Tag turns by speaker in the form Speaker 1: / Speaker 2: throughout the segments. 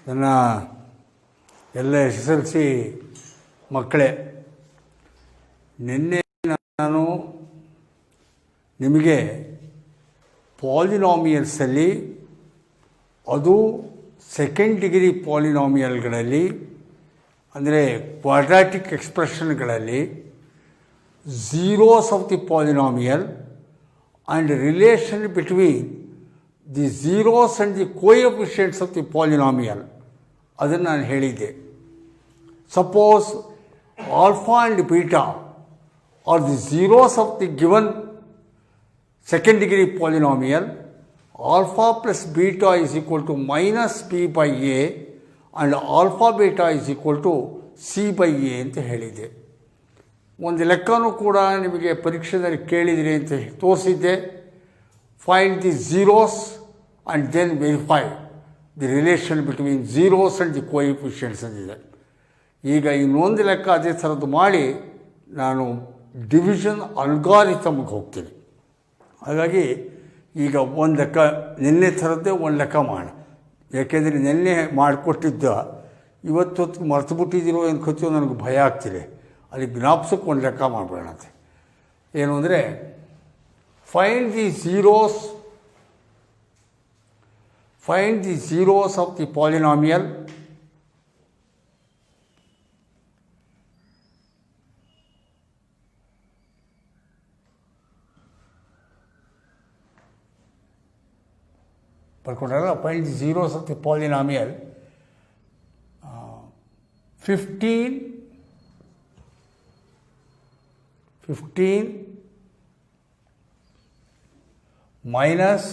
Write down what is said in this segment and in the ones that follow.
Speaker 1: ನನ್ನ ಎಲ್ಲ SSLC ಮಕ್ಕಳೇ, ನಿನ್ನೆ ನಾನು ನಿಮಗೆ ಪಾಲಿನಾಮಿಯಲ್ಸಲ್ಲಿ, ಅದು ಸೆಕೆಂಡ್ ಡಿಗ್ರಿ ಪಾಲಿನಾಮಿಯಲ್ಗಳಲ್ಲಿ, ಅಂದರೆ quadratic ಎಕ್ಸ್ಪ್ರೆಷನ್ಗಳಲ್ಲಿ zeros of the polynomial and relation between the zeros and the coefficients of the polynomial ಅದನ್ನು ನಾನು ಹೇಳಿದ್ದೆ. Suppose alpha and beta R the zeros of the given second degree polynomial, alpha plus beta is equal to minus p by a and alpha beta is equal to c by a ಅಂತ ಹೇಳಿದ್ದೆ. ಒಂದು ಲೆಕ್ಕನೂ ಕೂಡ ನಿಮಗೆ ಪರೀಕ್ಷೆಯಲ್ಲಿ ಕೇಳಿದಿರಿ ಅಂತ ತೋರಿಸಿದ್ದೆ. Find the zeros and then verify the relation between zeros and the coefficients ಅಂದಿದೆ. ಈಗ ಇನ್ನೊಂದು ಲೆಕ್ಕ ಅದೇ ಥರದ್ದು ಮಾಡಿ ನಾನು ಡಿವಿಷನ್ ಅಲ್ಗಾರಿಥಮ್ಗೆ ಹೋಗ್ತೀನಿ. ಹಾಗಾಗಿ ಈಗ ಒಂದು ಲೆಕ್ಕ ನಿನ್ನೆ ಥರದ್ದೇ ಒಂದು ಲೆಕ್ಕ ಮಾಡೋಣ. ಯಾಕೆಂದರೆ ನಿನ್ನೆ ಮಾಡಿಕೊಟ್ಟಿದ್ದ ಇವತ್ತು ಮರೆತು ಬಿಟ್ಟಿದ್ದೀರೋ ಅನ್ಕೋತೀವೋ ನನಗೆ ಭಯ ಆಗ್ತಿದೆ. ಅಲ್ಲಿ ಜ್ಞಾಪಸಕ್ಕೆ ಒಂದು ಲೆಕ್ಕ ಮಾಡಬೇಡಂತೆ. ಏನು ಅಂದರೆ, find the zeros of the polynomial ಬರ್ಕೊಂಡ್ರಲ್ಲ. Find the zeros of the polynomial 15 minus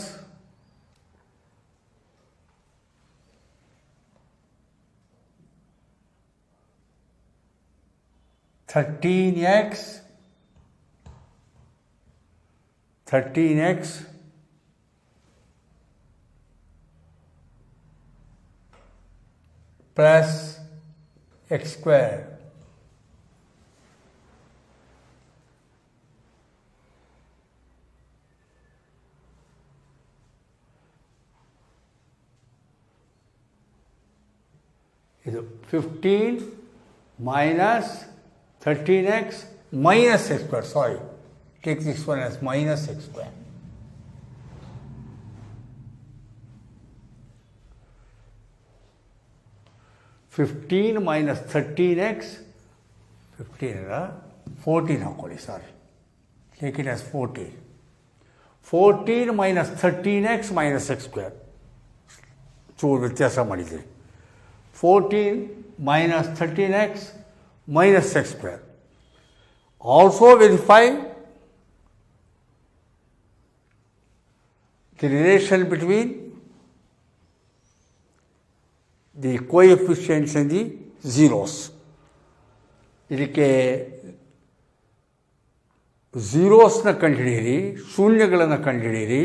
Speaker 1: 13x plus x square. ಇದು 15 minus 13x minus x square. Sorry, take this one as minus x square. Fifteen minus 13x, 14 ಹಾಕೊಳ್ಳಿ. Sorry, take it as 14 minus 13x minus x square. ಚೂರು ವ್ಯತ್ಯಾಸ ಮಾಡಿದ್ದೀರಿ. 14 minus 13x minus x square. Also verify the relation between the coefficients and the zeros. ಇದಕ್ಕೆ ಝೀರೋಸ್ನ ಕಂಡುಹಿಡಿಯಿರಿ, ಶೂನ್ಯಗಳನ್ನು ಕಂಡುಹಿಡಿಯಿರಿ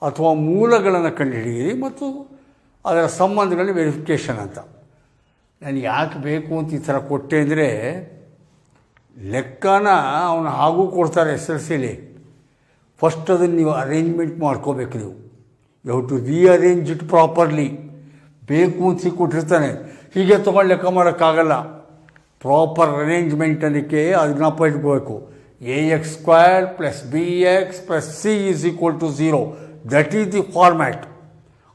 Speaker 1: ಅಥವಾ ಮೂಲಗಳನ್ನು ಕಂಡುಹಿಡಿಯಿರಿ ಮತ್ತು ಅದರ ಸಂಬಂಧಗಳನ್ನು ವೆರಿಫಿಕೇಷನ್ ಅಂತ. ನಾನು ಯಾಕೆ ಬೇಕು ಅಂತ ಈ ಥರ ಕೊಟ್ಟೆ ಅಂದರೆ, ಲೆಕ್ಕನ ಅವನು ಹಾಗೂ ಕೊಡ್ತಾರೆ SSLCಲಿ. ಫಸ್ಟ್ ಅದನ್ನು ನೀವು ಅರೇಂಜ್ಮೆಂಟ್ ಮಾಡ್ಕೋಬೇಕು. ನೀವು you have to rearrange it properly. ಬೇಕು ಅಂತ ಕೊಟ್ಟಿರ್ತಾನೆ, ಹೀಗೆ ತೊಗೊಂಡು ಲೆಕ್ಕ ಮಾಡೋಕ್ಕಾಗಲ್ಲ. ಪ್ರಾಪರ್ ಅರೇಂಜ್ಮೆಂಟ್ ಅದಕ್ಕೆ ಅದನ್ನ ಇಟ್ಕೋಬೇಕು. ax² + bx + c is equal to 0. That is the format.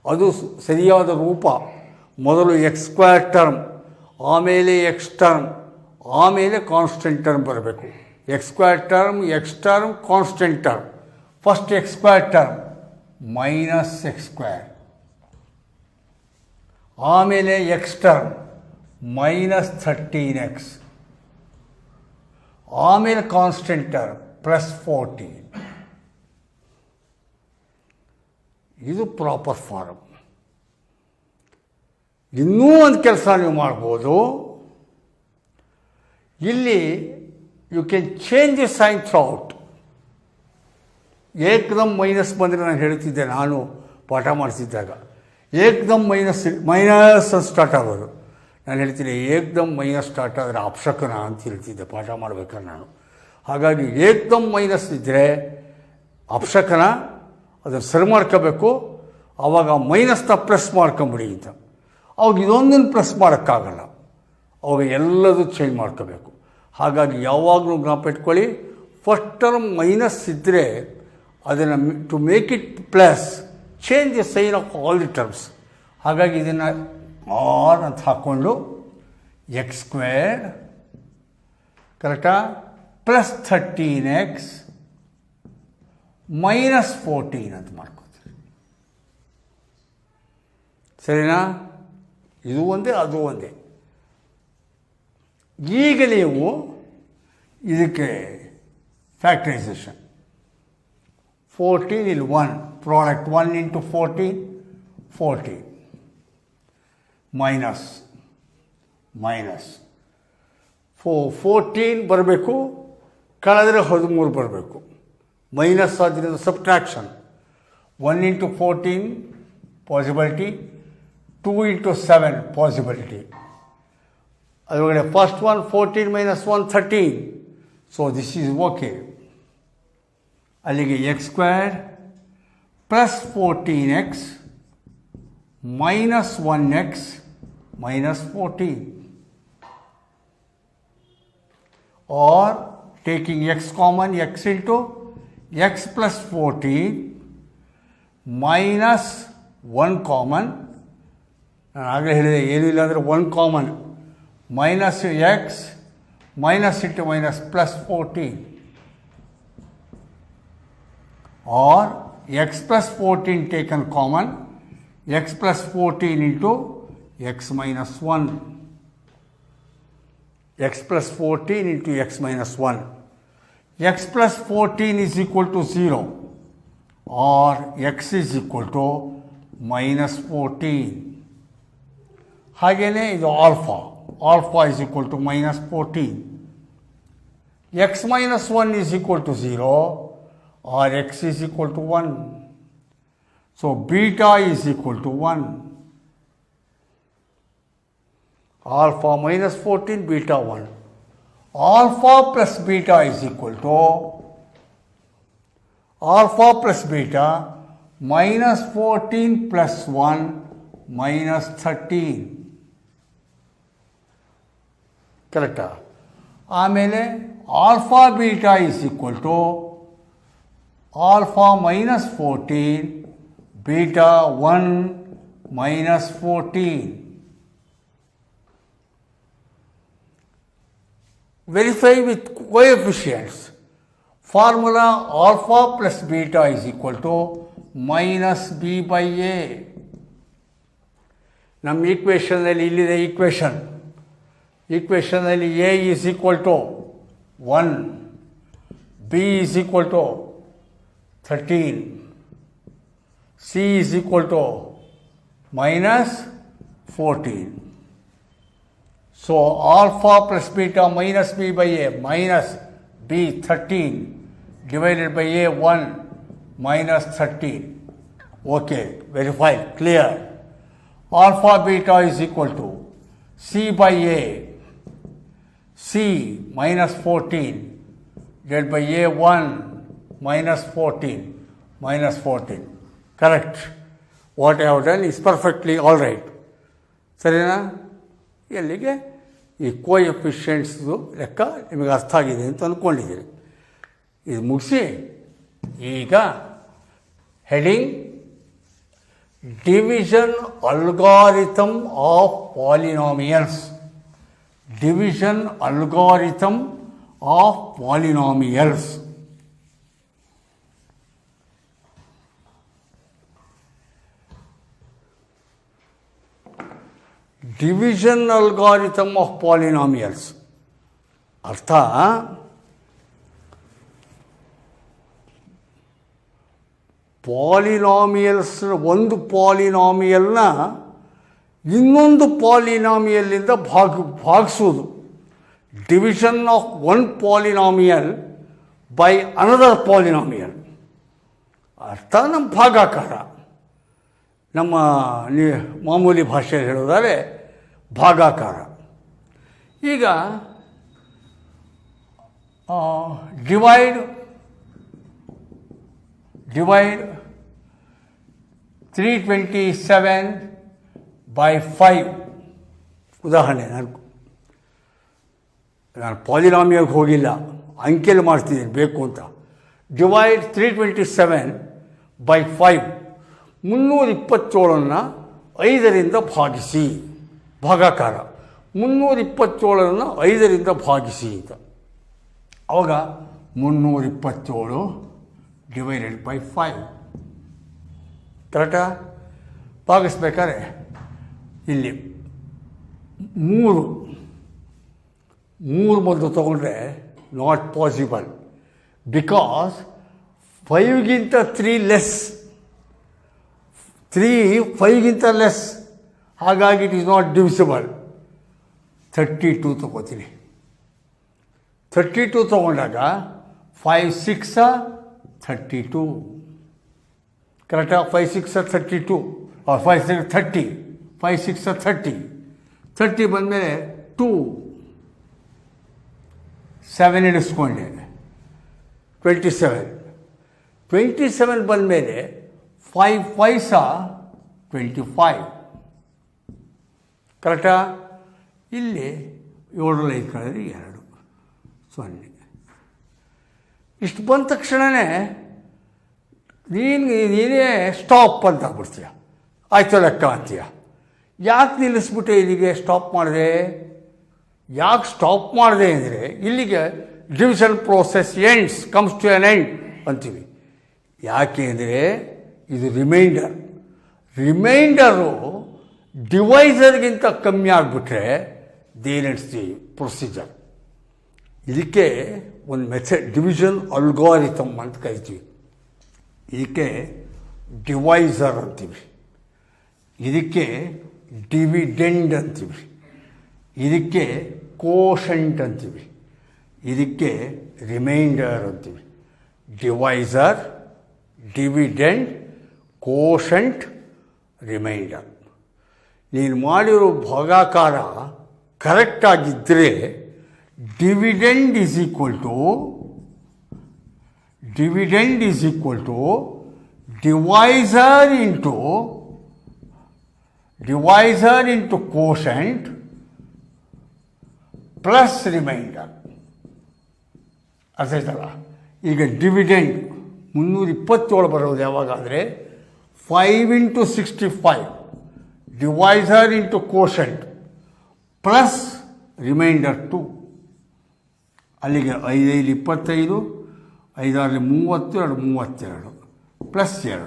Speaker 1: ಅದು ಸರಿಯಾದ ರೂಪ. ಮೊದಲು x² ಟರ್ಮ್, ಆಮೇಲೆ x ಟರ್ಮ್, ಆಮೇಲೆ ಕಾನ್ಸ್ಟೆಂಟ್ ಟರ್ಮ್ ಬರಬೇಕು. x² term, x term, constant term. First x² term minus x², ಆಮೇಲೆ x ಟರ್ಮ್ minus 13x, ಆಮೇಲೆ constant term +14. ಇದು ಪ್ರಾಪರ್ ಫಾರ್ಮ್. ಇನ್ನೂ ಒಂದು ಕೆಲಸ ನೀವು ಮಾಡ್ಬೋದು. ಇಲ್ಲಿ you can change the sign throughout. ಏಕದಮ್ ಮೈನಸ್ ಬಂದರೆ ನಾನು ಹೇಳ್ತಿದ್ದೆ, ನಾನು ಪಾಠ ಮಾಡ್ತಿದ್ದಾಗ ಏಕದಮ್ ಮೈನಸ್ ಸ್ಟಾರ್ಟ್ ಆಗೋದು. ನಾನು ಹೇಳ್ತೀನಿ, ಏಕದಮ್ ಮೈನಸ್ ಸ್ಟಾರ್ಟ್ ಆದರೆ ಅಪಶಕನ ಅಂತ ಹೇಳ್ತಿದ್ದೆ ಪಾಠ ಮಾಡ್ಬೇಕಾದ್ರೆ ನಾನು. ಹಾಗಾಗಿ ಏಕದಮ್ ಮೈನಸ್ ಇದ್ದರೆ ಅಪಶಕನ, ಅದನ್ನು ಸರಿ ಮಾಡ್ಕೋಬೇಕು. ಆವಾಗ ಮೈನಸ್ನ ಪ್ಲಸ್ ಮಾಡ್ಕೊಂಬಿಡಿ ಅಂತ. ಅವಾಗ ಇದೊಂದನ್ನು ಪ್ಲಸ್ ಮಾಡೋಕ್ಕಾಗಲ್ಲ, ಅವಾಗ ಎಲ್ಲದೂ ಚೇಂಜ್ ಮಾಡ್ಕೋಬೇಕು. ಹಾಗಾಗಿ ಯಾವಾಗಲೂ ಜ್ಞಾಪ ಇಟ್ಕೊಳ್ಳಿ, ಫಸ್ಟ್ ಟರ್ಮ್ ಮೈನಸ್ ಇದ್ದರೆ ಅದನ್ನು to make it plus change the sign of all the terms. ಹಾಗಾಗಿ ಇದನ್ನು ಆರ್ ಅಂತ ಹಾಕ್ಕೊಂಡು ಎಕ್ಸ್ ಸ್ಕ್ವೇರ್ ಕರೆಕ್ಟಾ ಪ್ಲಸ್ 13x ಮೈನಸ್ 14 ಅಂತ ಮಾಡ್ಕೋತೀವಿ. ಸರಿನಾ? ಇದು ಒಂದೇ ಅದು ಒಂದೇ. ಈಗ ನೀವು ಇದಕ್ಕೆ ಫ್ಯಾಕ್ಟರೈಸೇಷನ್ 14 ಇಲ್ಲಿ 1 ಪ್ರಾಡಕ್ಟ್ 1 ಇಂಟು 14 ಮೈನಸ್ 14 ಬರಬೇಕು, ಕಳೆದ್ರೆ 13 ಬರಬೇಕು. ಮೈನಸ್ ಆದ್ದರಿಂದ subtraction 1 into 14 possibility, 2 into 7 possibility. ಅದರೊಳಗಡೆ first one 14 minus 1 13. So this is okay. ಅಲ್ಲಿಗೆ x square plus 14x minus 1x minus 14. Or taking x common, x into x plus 14 minus 1 common. ನಾನು ಆಗಲೇ ಹೇಳಿದೆ ಏನೂ ಇಲ್ಲ ಅಂದರೆ 1 common, minus x minus into minus plus 14. Or x plus 14 taken common, x plus 14 into x minus 1. x plus 14 into x minus 1. x plus 14 is equal to 0 or x is equal to minus 14. ಹಾಗೇನೆ ಇದು alpha is equal to minus 14. x minus 1 is equal to 0 or x is equal to 1. So beta is equal to 1. Alpha minus 14, beta 1. Alpha plus beta is equal to alpha plus beta minus 14 plus 1 minus 13. ಕರೆಕ್ಟಾ? ಆಮೇಲೆ alpha beta is equal to alpha minus 14 beta 1 minus 14. Verify with coefficients. Formula alpha plus beta is equal to minus b by a. ನಮ್ಮ ಈಕ್ವೇಷನ್ನಲ್ಲಿ ಇಲ್ಲಿದೆ ಈಕ್ವೇಷನ್ನಲ್ಲಿ a is equal to 1, b is equal to 13, c is equal to minus 14. So alpha plus beta minus b by a minus b 13 divided by a 1 minus 13. Okay, verified, clear. Alpha beta is equal to c by a, c minus 14 divided by a 1 minus 14. Correct. What I have done is perfectly all right. ಸರಿನಾ? ಎಲ್ಲಿಗೆ ಈ ಕೋಎಫಿಷಿಯೆಂಟ್ಸ್ದು ಲೆಕ್ಕ ನಿಮಗೆ ಅರ್ಥ ಆಗಿದೆ ಅಂತ ಅಂದ್ಕೊಂಡಿದ್ದೀರಿ. ಇದು ಮುಗಿಸಿ ಈಗ heading division algorithm of polynomials. Division algorithm of polynomials. Division algorithm of polynomials ಅರ್ಥ ಪಾಲಿನಾಮಿಯಲ್ಸ್, ಒಂದು ಪಾಲಿನಾಮಿಯಲ್ನ ಇನ್ನೊಂದು ಪಾಲಿನಾಮಿಯಲ್ಲಿಂದ ಭಾಗಿಸೋದು. Division of one polynomial by another polynomial ಅರ್ಥ ನಮ್ಮ ಭಾಗಾಕಾರ. ನಮ್ಮ ಮಾಮೂಲಿ ಭಾಷೆಯಲ್ಲಿ ಹೇಳೋದಾದರೆ ಭಾಗಾಕಾರ. ಈಗ ಡಿವೈಡ್ 327 by 5. ಉದಾಹರಣೆ, ನಾನು ಪಾಲಿನಾಮಿಯಾಗಿ ಹೋಗಿಲ್ಲ, ಅಂಕೆಯಲ್ಲಿ ಮಾಡ್ತಿದ್ದೀನಿ ಬೇಕು ಅಂತ. Divide 327 by 5. 327 5ರಿಂದ ಭಾಗಿಸಿ, ಭಾಗಾಕಾರ. 327 5ರಿಂದ ಭಾಗಿಸಿ ಅಂತ. ಆವಾಗ 327 ಡಿವೈಡೆಡ್ ಬೈ 5. ಕರೆಕ್ಟಾ? ಭಾಗಿಸ್ಬೇಕಾದ್ರೆ ಇಲ್ಲಿ 3 ಮೊದಲು ತೊಗೊಂಡ್ರೆ ನಾಟ್ ಪಾಸಿಬಲ್, ಬಿಕಾಸ್ 5ಗಿಂತ 3 ಲೆಸ್. 3 5ಗಿಂತ ಲೆಸ್, ಹಾಗಾಗಿ ಇಟ್ ಈಸ್ ನಾಟ್ ಡಿವಿಸಿಬಲ್. 32 ತೊಗೋತೀನಿ. 32 ತೊಗೊಂಡಾಗ 5 6 32. ಕರೆಕ್ಟಾ? 5 6 32, 5 6 30, 5 6 30. 30 ಬಂದಮೇಲೆ 2, 7 ಇಡಿಸ್ಕೊಂಡೆ, 27. 27 ಬಂದಮೇಲೆ 5 5 25. ಕರೆಕ್ಟಾ? ಇಲ್ಲಿ 7 5 ಕಳೆದ್ರೆ 2, 0. ಇಷ್ಟು ಬಂದ ತಕ್ಷಣವೇ ನೀನೇ ಸ್ಟಾಪ್ ಅಂತ ಆಗ್ಬಿಡ್ತೀಯ. ಆಯ್ತು ಲೆಕ್ಕ ಅಂತೀಯ. ಯಾಕೆ ನಿಲ್ಲಿಸ್ಬಿಟ್ಟೆ ಇಲ್ಲಿಗೆ ಸ್ಟಾಪ್ ಮಾಡಿದೆ? ಯಾಕೆ ಸ್ಟಾಪ್ ಮಾಡಿದೆ ಅಂದರೆ ಇಲ್ಲಿಗೆ division process ends, comes to an end ಅಂತೀವಿ. ಯಾಕೆ ಅಂದರೆ ಇದು ರಿಮೈಂಡರು ಡಿವೈಸರ್ಗಿಂತ ಕಮ್ಮಿ ಆಗಿಬಿಟ್ರೆ ದೇನೆಟ್ಸ್ ದಿ ಪ್ರೊಸೀಜರ್. ಇದಕ್ಕೆ ಒಂದು ಮೆಥಡ್, ಡಿವಿಷನ್ ಅಲ್ಗಾರಿಥಮ್ ಅಂತ ಕರಿತೀವಿ. ಇದಕ್ಕೆ ಡಿವೈಸರ್ ಅಂತೀವಿ, ಇದಕ್ಕೆ ಡಿವಿಡೆಂಡ್ ಅಂತೀವಿ, ಇದಕ್ಕೆ ಕೋಷಂಟ್ ಅಂತೀವಿ, ಇದಕ್ಕೆ ರಿಮೈಂಡರ್ ಅಂತೀವಿ. Divisor, dividend, quotient, reminder. ನೀನು ಮಾಡಿರೋ ಭಾಗಾಕಾರ ಕರೆಕ್ಟಾಗಿದ್ದರೆ dividend is equal to divisor into quotient plus reminder. ಅರ್ಥ ಆಯ್ತಲ್ಲ? ಈಗ ಡಿವಿಡೆಂಡ್ 327 ಬರೋದು ಯಾವಾಗಾದರೆ 5 × 65, divisor into quotient plus reminder 2. ಅಲ್ಲಿಗೆ 5 5 25, 5 6 32, 32 plus 2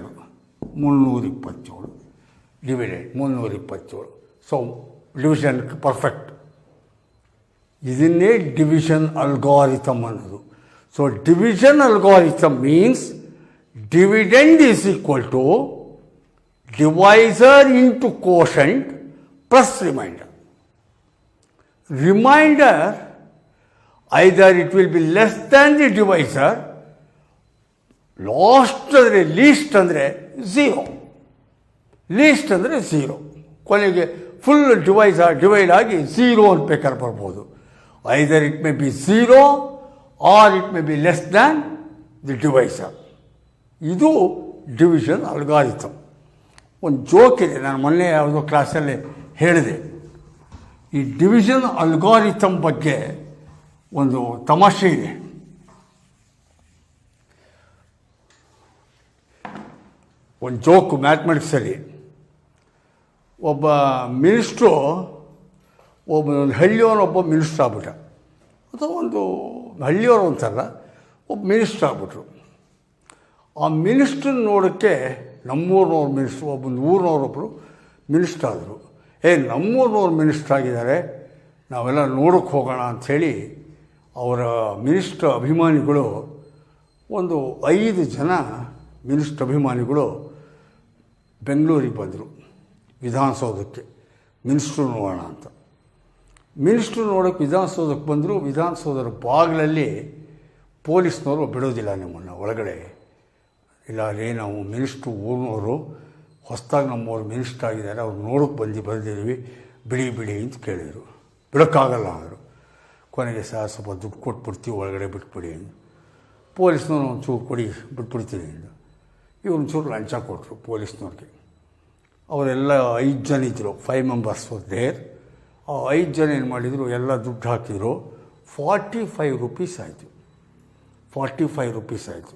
Speaker 1: 327. Dividend 327. So division perfect. ಇದನ್ನೇ ಡಿವಿಷನ್ ಅಲ್ಗಾರಿಥಮ್ ಅನ್ನೋದು. So division algorithm means dividend is equal to divisor into quotient plus reminder. Reminder either it will be less than the divisor, last ಅಂದರೆ least ಅಂದರೆ 0. List ಅಂದರೆ 0. ಕೊನೆಗೆ full divide ಆಗಿ 0 ಅಂತ ಬೇಕಾದ್ರೆ ಬರ್ಬೋದು. Either it may be 0 or it may be less than the divisor. ಇದು division algorithm. ಒಂದು ಜೋಕ್ ಇದೆ, ನಾನು ಮೊನ್ನೆ ಯಾವುದೋ ಕ್ಲಾಸಲ್ಲಿ ಹೇಳಿದೆ. ಈ ಡಿವಿಷನ್ ಅಲ್ಗಾರಿಥಮ್ ಬಗ್ಗೆ ಒಂದು ತಮಾಷೆ ಇದೆ. ಒಂದು ಜೋಕು ಮ್ಯಾಥಮೆಟಿಕ್ಸಲ್ಲಿ. ಒಬ್ಬ ಮಿನಿಸ್ಟ್ರು, ಒಂದು ಹಳ್ಳಿಯವನೊಬ್ಬ ಮಿನಿಸ್ಟ್ರ್ ಆಗ್ಬಿಟ್ಟ, ಅಥವಾ ಒಂದು ಹಳ್ಳಿಯವರು ಅಂತಲ್ಲ, ಒಬ್ಬ ಮಿನಿಸ್ಟ್ರ್ ಆಗ್ಬಿಟ್ರು. ಆ ಮಿನಿಸ್ಟ್ರನ್ನ ನೋಡೋಕ್ಕೆ ನಮ್ಮೂರಿನವ್ರು ಮಿನಿಸ್ಟ್ರು, ಒಬ್ಬೊಂದು ಊರಿನವರೊಬ್ಬರು ಮಿನಿಸ್ಟ್ರ್ ಆದರು. ನಮ್ಮೂರಿನವ್ರು ಮಿನಿಸ್ಟ್ರ್ ಆಗಿದ್ದಾರೆ, ನಾವೆಲ್ಲ ನೋಡೋಕ್ಕೆ ಹೋಗೋಣ ಅಂಥೇಳಿ ಅವರ ಮಿನಿಸ್ಟ್ರ್ ಅಭಿಮಾನಿಗಳು, ಒಂದು 5 ಜನ ಮಿನಿಸ್ಟ್ರ್ ಅಭಿಮಾನಿಗಳು ಬೆಂಗಳೂರಿಗೆ ಬಂದರು ವಿಧಾನಸೌಧಕ್ಕೆ ಮಿನಿಸ್ಟ್ರು ನೋಡೋಣ ಅಂತ. ಮಿನಿಸ್ಟ್ರು ನೋಡೋಕ್ಕೆ ವಿಧಾನಸೌಧಕ್ಕೆ ಬಂದರು. ವಿಧಾನಸೌಧದ ಬಾಗಿಲಲ್ಲಿ ಪೊಲೀಸ್ನವರು ಬಿಡೋದಿಲ್ಲ ನಿಮ್ಮನ್ನು ಒಳಗಡೆ. ಇಲ್ಲ ರೀ, ನಾವು ಮಿನಿಸ್ಟ್ರು ಊರಿನವರು, ಹೊಸದಾಗಿ ನಮ್ಮವ್ರು ಮಿನಿಸ್ಟ್ರ್ ಆಗಿದ್ದಾರೆ, ಅವ್ರು ನೋಡೋಕ್ಕೆ ಬಂದಿದ್ದೀವಿ, ಬಿಡಿ ಅಂತ ಕೇಳಿದರು. ಬಿಡೋಕ್ಕಾಗಲ್ಲ ಅಂದರು. ಕೊನೆಗೆ ಸ್ವಲ್ಪ ದುಡ್ಡು ಕೊಟ್ಬಿಡ್ತೀವಿ, ಒಳಗಡೆ ಬಿಟ್ಬಿಡಿ ಅಂದು. ಪೊಲೀಸ್ನವ್ರು ಒಂಚೂರು ಕೊಡಿ, ಬಿಟ್ಬಿಡ್ತೀನಿ ಅಂದು. ಇವ್ರು ಒಂಚೂರು ಲಂಚ ಕೊಟ್ಟರು ಪೊಲೀಸ್ನವ್ರಿಗೆ. ಅವರೆಲ್ಲ 5 ಜನ ಇದ್ದರು, 5 ಮೆಂಬರ್ಸ್ ದೇರ್. ಆ 5 ಜನ ಏನು ಮಾಡಿದರು, ಎಲ್ಲ ದುಡ್ಡು ಹಾಕಿದರು. 45 ರೂಪೀಸ್ ಆಯಿತು. 45 ರೂಪೀಸ್ ಆಯಿತು.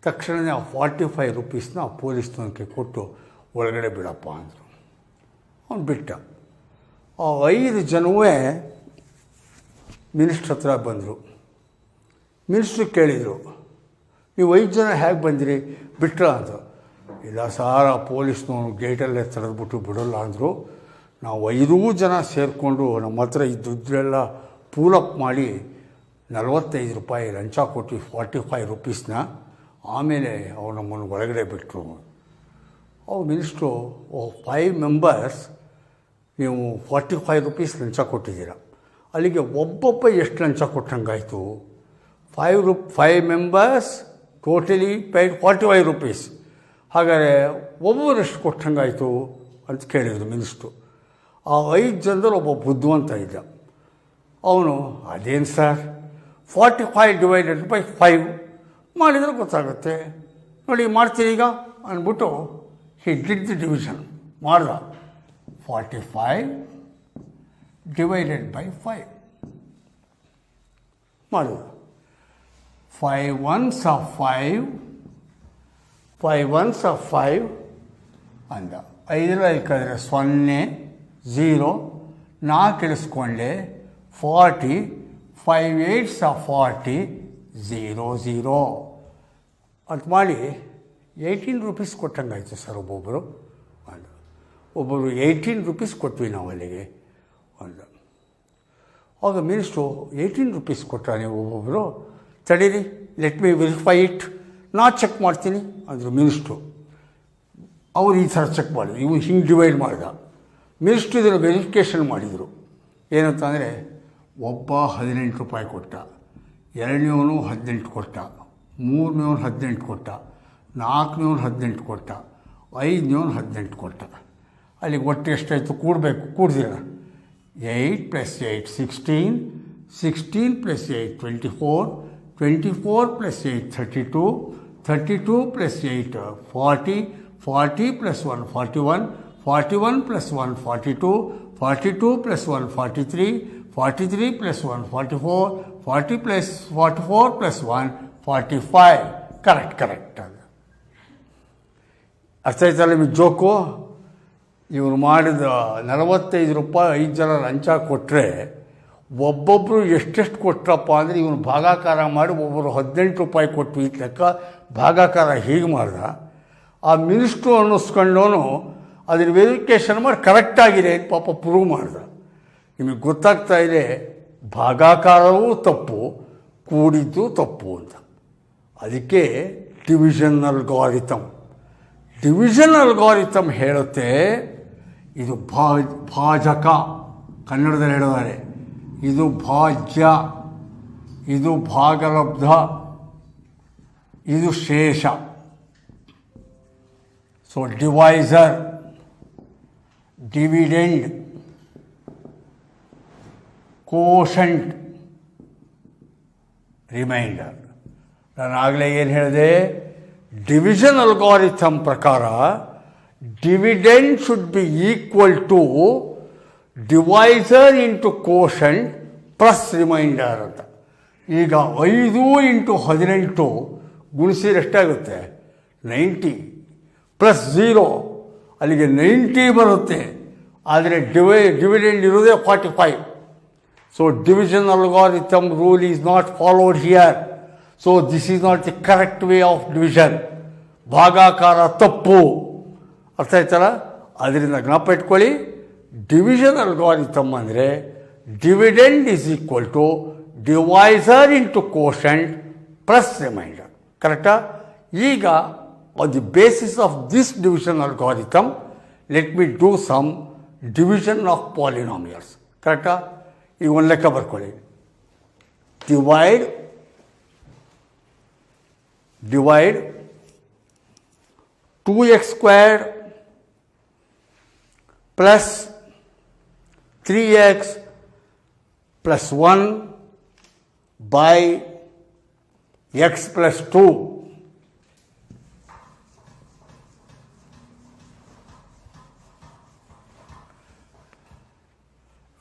Speaker 1: ತಕ್ಷಣವೇ ಆ 45 ರೂಪೀಸ್ನ ಪೊಲೀಸ್ನವನಿಗೆ ಕೊಟ್ಟು ಒಳಗಡೆ ಬಿಡಪ್ಪ ಅಂದರು. ಅವನು ಬಿಟ್ಟ. ಆ 5 ಜನವೂ ಮಿನಿಸ್ಟ್ರ್ ಹತ್ರ ಬಂದರು. ಮಿನಿಸ್ಟ್ರು ಕೇಳಿದರು, ನೀವು 5 ಜನ ಹೇಗೆ ಬಂದಿರಿ, ಬಿಟ್ರ ಅಂತ. ಇಲ್ಲ ಸಾರ, ಪೊಲೀಸ್ನವನು ಗೇಟಲ್ಲೇ ತಡೆದ್ಬಿಟ್ಟು ಬಿಡೋಲ್ಲ ಅಂದರು. ನಾವು 5 ಜನ ಸೇರಿಕೊಂಡು ನಮ್ಮ ಹತ್ರ ಈ ದುಡ್ಡೆಲ್ಲ ಪೂಲಪ್ ಮಾಡಿ 45 ರೂಪಾಯಿ ಲಂಚ ಕೊಟ್ಟು 45 ರೂಪೀಸ್ನ. ಆಮೇಲೆ ಅವ್ರು ನಮ್ಮನ್ನು ಒಳಗಡೆ ಬಿಟ್ಟರು. ಅವ್ರು ಮಿನಿಸ್ಟ್ರು, 5 ಮೆಂಬರ್ಸ್ ನೀವು 45 ರೂಪೀಸ್ ಲಂಚ ಕೊಟ್ಟಿದ್ದೀರ, ಅಲ್ಲಿಗೆ ಒಬ್ಬೊಬ್ಬ ಎಷ್ಟು ಲಂಚ ಕೊಟ್ಟಂಗಾಯಿತು? 5 ಮೆಂಬರ್ಸ್ ಟೋಟಲಿ ಪೇಯ್ಡ್ 45 ರೂಪೀಸ್. ಹಾಗಾದರೆ ಒಬ್ಬರಷ್ಟು ಕೊಟ್ಟಂಗಾಯಿತು ಅಂತ ಕೇಳಿದರು ಮಿನಿಸ್ಟ್ರು. ಆ 5 ಜನದಲ್ಲಿ ಒಬ್ಬ ಬುದ್ಧಿವಂತ ಇದ್ದ. ಅವನು, ಅದೇನು ಸರ್, 45 ಡಿವೈಡೆಡ್ ಬೈ 5 ಮಾಡಿದರೆ ಗೊತ್ತಾಗುತ್ತೆ ನೋಡಿ, ಮಾಡ್ತೀನಿ ಈಗ ಅಂದ್ಬಿಟ್ಟು ಹಿ ಡಿಡ್ ದಿ ಡಿವಿಷನ್ ಮಾಡ್ದ. 45 ಡಿವೈಡೆಡ್ ಬೈ 5 ಮಾಡಿದ. 5 ones are 5, 5 ones are 5 ಅಂದ. 5 ಕಳೆದ್ರೆ 0, 0, 4 ಇಳಿಸ್ಕೊಂಡೆ 40, 5 8s are 40, 0, 0 ಅಂತ ಮಾಡಿ 18 ರೂಪೀಸ್ ಕೊಟ್ಟಂಗಾಯ್ತು ಸರ್ ಒಬ್ಬೊಬ್ಬರು ಅಂದ. ಒಬ್ಬೊಬ್ಬರು 18 ರೂಪೀಸ್ ಕೊಟ್ವಿ ನಾವು ಅಲ್ಲಿಗೆ ಅಂದ. ಆಗ ಮಿನಿಸ್ಟ್ರು, 18 ರೂಪೀಸ್ ಕೊಟ್ಟ ನೀವು ಒಬ್ಬೊಬ್ಬರು, ತಡೀರಿ, ಲೆಟ್ ಮಿ ವೆರಿಫೈ ಇಟ್, ನಾ ಚೆಕ್ ಮಾಡ್ತೀನಿ ಅಂದರು ಮಿನಿಸ್ಟ್ರು. ಅವ್ರು ಈ ಥರ ಚೆಕ್ ಮಾಡಿದ್ರು, ಇವು ಹಿಂಗೆ ಡಿವೈಡ್ ಮಾಡಿದ. ಮಿನಿಸ್ಟ್ರು ಇದನ್ನು ವೆರಿಫಿಕೇಷನ್ ಮಾಡಿದರು. ಏನಂತಂದರೆ, ಒಬ್ಬ 18 ರೂಪಾಯಿ ಕೊಟ್ಟ, ಎರಡನೇವನು 18 ಕೊಟ್ಟ, ಮೂರನೇವನು 18 ಕೊಟ್ಟ, ನಾಲ್ಕನೇವನು 18 ಕೊಟ್ಟ, 5ನೇವನು 18 ಕೊಟ್ಟ. ಅಲ್ಲಿಗೆ ಒಟ್ಟು ಎಷ್ಟಾಯಿತು ಕೂಡಬೇಕು, ಕೂಡ್ದಿರ. 8 + 8 16, 16 + 8 24, 24 + 8 32, 32 + 8 40, 40 + 1 41, 41 + 1 42, 42 + 1 43, 43 + 1 44, 40 + 44 + 1 45. ಕರೆಕ್ಟ್ ಅದು. ಅರ್ಥ ಆಯ್ತಲ್ಲ ನಿಮಗೆ ಜೋಕು? ಇವರು ಮಾಡಿದ 45 ರೂಪಾಯಿ 5 ಜನ ಲಂಚ ಕೊಟ್ಟರೆ ಒಬ್ಬೊಬ್ಬರು ಎಷ್ಟೆಷ್ಟು ಕೊಟ್ಟರಪ್ಪ ಅಂದರೆ, ಇವನು ಭಾಗಾಕಾರ ಮಾಡಿ ಒಬ್ಬರು 18 ರೂಪಾಯಿ ಕೊಟ್ಟು ಈ ಲೆಕ್ಕ ಭಾಗಾಕಾರ ಹೀಗೆ ಮಾಡ್ದ. ಆ ಮಿನಿಸ್ಟ್ರು ಅನ್ನಿಸ್ಕೊಂಡವನು ಅದನ್ನು ವೆರಿಫಿಕೇಷನ್ ಮಾಡಿ ಕರೆಕ್ಟಾಗಿದೆ ಅಂತ ಪಾಪ ಪ್ರೂವ್ ಮಾಡ್ದ. ನಿಮಗೆ ಗೊತ್ತಾಗ್ತಾ ಇದೆ, ಭಾಗಾಕಾರವೂ ತಪ್ಪು, ಕೂಡಿದ್ದು ತಪ್ಪು ಅಂತ. ಅದಕ್ಕೆ ಡಿವಿಷನ್ ಅಲ್ಗಾರಿಥಮ್ ಹೇಳುತ್ತೆ, ಇದು ಭಾಜಕ, ಕನ್ನಡದಲ್ಲಿ ಹೇಳಿದ್ದಾರೆ, ಇದು ಭಾಜ್ಯ, ಇದು ಭಾಗಲಬ್ಧ, ಇದು ಶೇಷ. So divisor, dividend, quotient, remainder. ನಾನು ಆಗಲೇ ಏನು ಹೇಳಿದೆ, ಡಿವಿಷನ್ ಅಲ್ಗಾರಿಥಮ್ ಪ್ರಕಾರ dividend should be equal to divisor into quotient plus remainder ಅಂತ. ಈಗ 5 × 18 ಗುಣಿಸಿದ್ರೆ ಎಷ್ಟಾಗುತ್ತೆ? 90 + 0, ಅಲ್ಲಿಗೆ 90 ಬರುತ್ತೆ. ಆದರೆ ಡಿವಿಡೆಂಡ್ ಇರೋದೇ 45. So division algorithm rule is not followed here. So this is not the correct way of division. ಭಾಗಾಕಾರ ತಪ್ಪು. ಅರ್ಥ ಆಯ್ತಲ್ಲ? ಅದರಿಂದ ಜ್ಞಾಪ ಇಟ್ಕೊಳ್ಳಿ, ಡಿವಿಷನ್ ಅಲ್ಗಾರಿಥಮ್ ಅಂದರೆ dividend is equal to divisor into quotient plus reminder. ಕರೆಕ್ಟಾ? ಈಗ on the basis of this division algorithm let me do some division of polynomials. ಕರೆಕ್ಟಾ? ಈಗ ಒಂದು ಲೆಕ್ಕ ಬರ್ಕೊಳ್ಳಿ. Divide 2x² plus 3x plus 1 by x plus 2.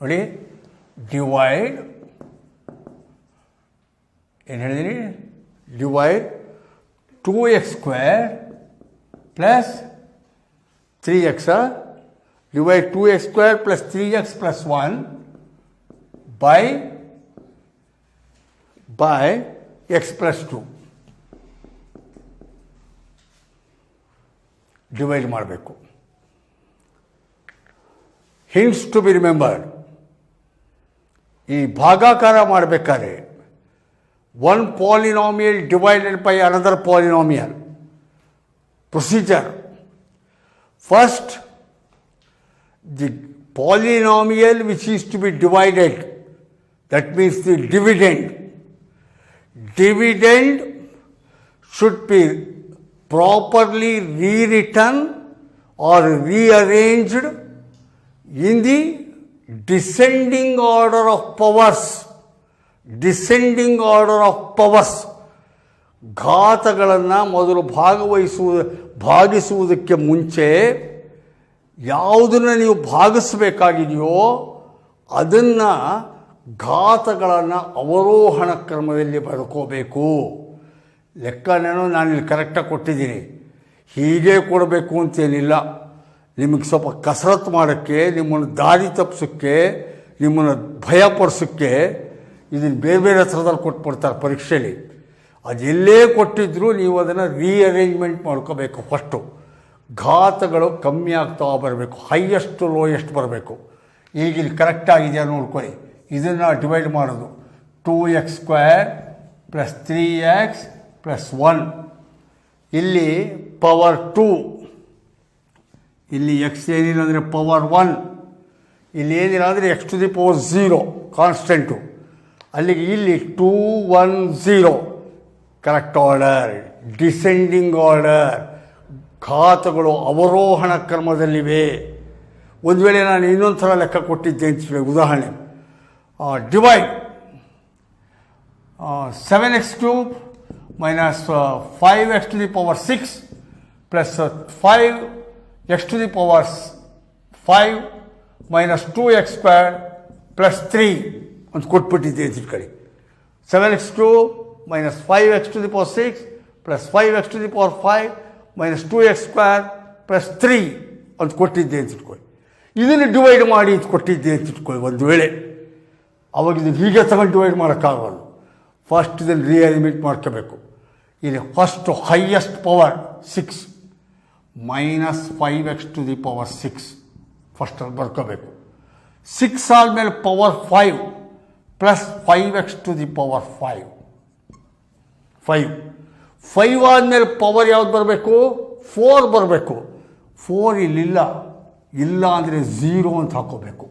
Speaker 1: ನೋಡಿ, divide ಏನು ಹೇಳಿದ್ದೀನಿ, divide 2x² plus 3x, divide 2x² plus 3x plus 1 by x plus 2 divide ಮಾಡಬೇಕು. Hints to be remembered. ಈ ಭಾಗಾಕಾರ ಮಾಡಬೇಕಾದ್ರೆ one polynomial divided by another polynomial. Procedure. First, the polynomial which is to be divided, that means the dividend should be properly rewritten or rearranged in the descending order of powers. Descending order of powers. ಘಾತಗಳನ್ನು ಮೊದಲು ಭಾಗಿಸುವುದಕ್ಕೆ ಮುಂಚೆ ಯಾವುದನ್ನು ನೀವು ಭಾಗಿಸಬೇಕಾಗಿದೆಯೋ ಅದನ್ನು ಘಾತಗಳನ್ನು ಅವರೋಹಣ ಕ್ರಮದಲ್ಲಿ ಬರ್ಕೋಬೇಕು. ಲೆಕ್ಕನೇನೋ ನಾನಿಲ್ಲಿ ಕರೆಕ್ಟಾಗಿ ಕೊಟ್ಟಿದ್ದೀನಿ, ಹೀಗೆ ಕೊಡಬೇಕು ಅಂತೇನಿಲ್ಲ. ನಿಮಗೆ ಸ್ವಲ್ಪ ಕಸರತ್ತು ಮಾಡೋಕ್ಕೆ, ನಿಮ್ಮನ್ನು ದಾರಿ ತಪ್ಪಿಸೋಕ್ಕೆ, ನಿಮ್ಮನ್ನು ಭಯಪಡಿಸೋಕ್ಕೆ ಇದನ್ನು ಬೇರೆ ಬೇರೆ ಥರದಲ್ಲಿ ಕೊಟ್ಬಿಡ್ತಾರೆ ಪರೀಕ್ಷೆಯಲ್ಲಿ. ಅದೆಲ್ಲೇ ಕೊಟ್ಟಿದ್ದರೂ ನೀವು ಅದನ್ನು ರೀಅರೇಂಜ್ಮೆಂಟ್ ಮಾಡ್ಕೋಬೇಕು. ಫಸ್ಟು ಘಾತಗಳು ಕಮ್ಮಿ ಆಗ್ತಾ ಬರಬೇಕು, ಹೈಯೆಸ್ಟ್ ಲೋಯೆಸ್ಟ್ ಬರಬೇಕು. ಈಗ ಇಲ್ಲಿ ಕರೆಕ್ಟಾಗಿದೆಯಾ ನೋಡ್ಕೊಳ್ಳಿ. ಇದನ್ನು ಡಿವೈಡ್ ಮಾಡೋದು 2x² ಪ್ಲಸ್ 3x ಪ್ಲಸ್ 1. ಇಲ್ಲಿ ಪವರ್ 2, ಇಲ್ಲಿ x ಏನಿಲ್ಲ ಅಂದರೆ ಪವರ್ 1, ಇಲ್ಲಿ ಏನಿಲ್ಲ ಅಂದರೆ x⁴ ಕಾನ್ಸ್ಟೆಂಟು. ಅಲ್ಲಿಗೆ ಇಲ್ಲಿ 2 1 0 ಕರೆಕ್ಟ್ ಆರ್ಡರ್, ಡಿಸೆಂಡಿಂಗ್ ಆರ್ಡರ್. ಘಾತಗಳು ಅವರೋಹಣ ಕ್ರಮದಲ್ಲಿವೆ. ಒಂದು ವೇಳೆ ನಾನು ಇನ್ನೊಂದು ಥರ ಲೆಕ್ಕ ಕೊಟ್ಟಿದ್ದೆ ಅಂತ ಹೇಳಿ, ಉದಾಹರಣೆ, divide 7x³ minus 5x⁴ plus 5x⁵ minus 2x² plus 3 ಅಂತ ಕೊಟ್ಬಿಟ್ಟಿದ್ದೆ ಅಂತ ಇಟ್ಕೊಳ್ಳಿ. 7x³ minus 5x⁴ plus 5x⁵ minus 2x² plus 3 ಅಂತ ಕೊಟ್ಟಿದ್ದೆ ಅಂತ ಇಟ್ಕೊಳ್ಳಿ. ಇದನ್ನು ಡಿವೈಡ್ ಮಾಡಿ ಅಂತ ಕೊಟ್ಟಿದ್ದೆ ಅಂತ ಇಟ್ಕೊಳ್ಳಿ. ಒಂದು ವೇಳೆ ಅವಾಗ ಇದನ್ನು ಹೀಗೆ ತಗೊಂಡು ಡಿವೈಡ್ ಮಾಡೋಕ್ಕಾಗಲ್ಲ. ಫಸ್ಟ್ ಇದನ್ನು ರೀಅರೇಂಜ್ಮೆಂಟ್ ಮಾಡ್ಕೋಬೇಕು. ಇಲ್ಲಿ first highest power 6 minus 5x⁴ ಫಸ್ಟಲ್ಲಿ ಬರ್ಕೋಬೇಕು. 6 ಆದಮೇಲೆ ಪವರ್ 5 ಪ್ಲಸ್ 5x⁵. 5 ಆದಮೇಲೆ ಪವರ್ ಯಾವ್ದು ಬರಬೇಕು? 4 ಬರಬೇಕು. 4 ಇಲ್ಲಿಲ್ಲ, ಇಲ್ಲ ಅಂದರೆ 0 ಅಂತ ಹಾಕೋಬೇಕು.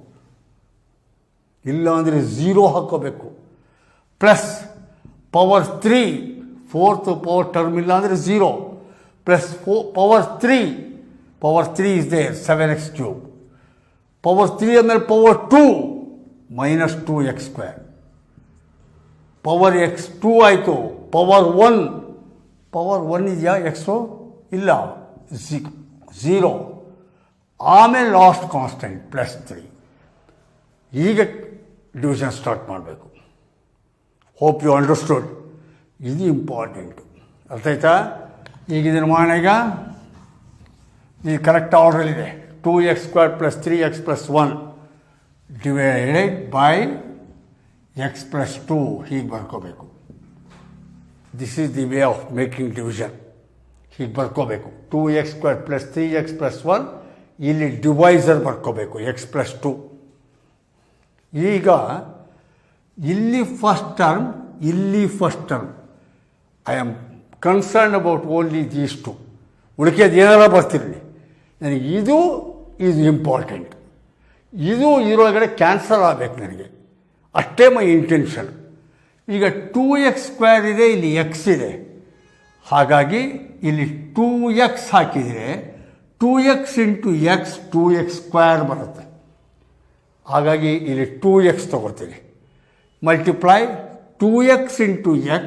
Speaker 1: ಇಲ್ಲ ಅಂದರೆ 0 ಹಾಕೋಬೇಕು. Plus power 3, 4th power term ಇಲ್ಲ ಅಂದರೆ 0, plus power 3 is there 7x³. Power 3 ಆದಮೇಲೆ power 2 minus 2x². Power x2 ಆಯಿತು. ಪವರ್ 1 ಇದೆಯಾ? ಎಕ್ಸು ಇಲ್ಲ, 0. ಆಮೇಲೆ ಲಾಸ್ಟ್ ಕಾನ್ಸ್ಟೆಂಟ್ ಪ್ಲಸ್ 3. ಈಗ ಡಿವಿಷನ್ ಸ್ಟಾರ್ಟ್ ಮಾಡಬೇಕು. Hope you understood. ಇದು ಇಂಪಾರ್ಟೆಂಟು. ಅರ್ಥ ಆಯ್ತಾ? ಈಗ ಇದನ್ನು ಮಾಡೋಣ. ಈಗ ಕರೆಕ್ಟ್ ಆರ್ಡ್ರಲ್ಲಿದೆ. 2x² plus 3x plus 1 divided by x plus 2 ಹೀಗೆ ಬರ್ಕೋಬೇಕು. This is the way of making division. ಹೀಗೆ ಬರ್ಕೋಬೇಕು. 2x² ಪ್ಲಸ್ 3x ಪ್ಲಸ್ 1, ಇಲ್ಲಿ ಡಿವೈಸರ್ ಬರ್ಕೋಬೇಕು x ಪ್ಲಸ್ 2. ಈಗ ಇಲ್ಲಿ ಫಸ್ಟ್ ಟರ್ಮ್, ಇಲ್ಲಿ first term. I am concern about only these two. ಉಳಿಕೆದು ಏನಾರ ಬರ್ತಿರಲಿ, ನನಗೆ ಇದು ಇಂಪಾರ್ಟೆಂಟ್. ಇದು ಇದರೊಳಗಡೆ ಕ್ಯಾನ್ಸಲ್ ಆಗಬೇಕು ನನಗೆ, ಅಷ್ಟೇ ಮೈ ಇಂಟೆನ್ಷನ್. ಈಗ 2x² ಇದೆ, ಇಲ್ಲಿ x ಇದೆ. ಹಾಗಾಗಿ ಇಲ್ಲಿ 2x ಹಾಕಿದರೆ 2x ಇಂಟು x 2x² ಬರುತ್ತೆ. ಹಾಗಾಗಿ ಇಲ್ಲಿ 2x ತಗೋತೀನಿ. Multiply 2x into x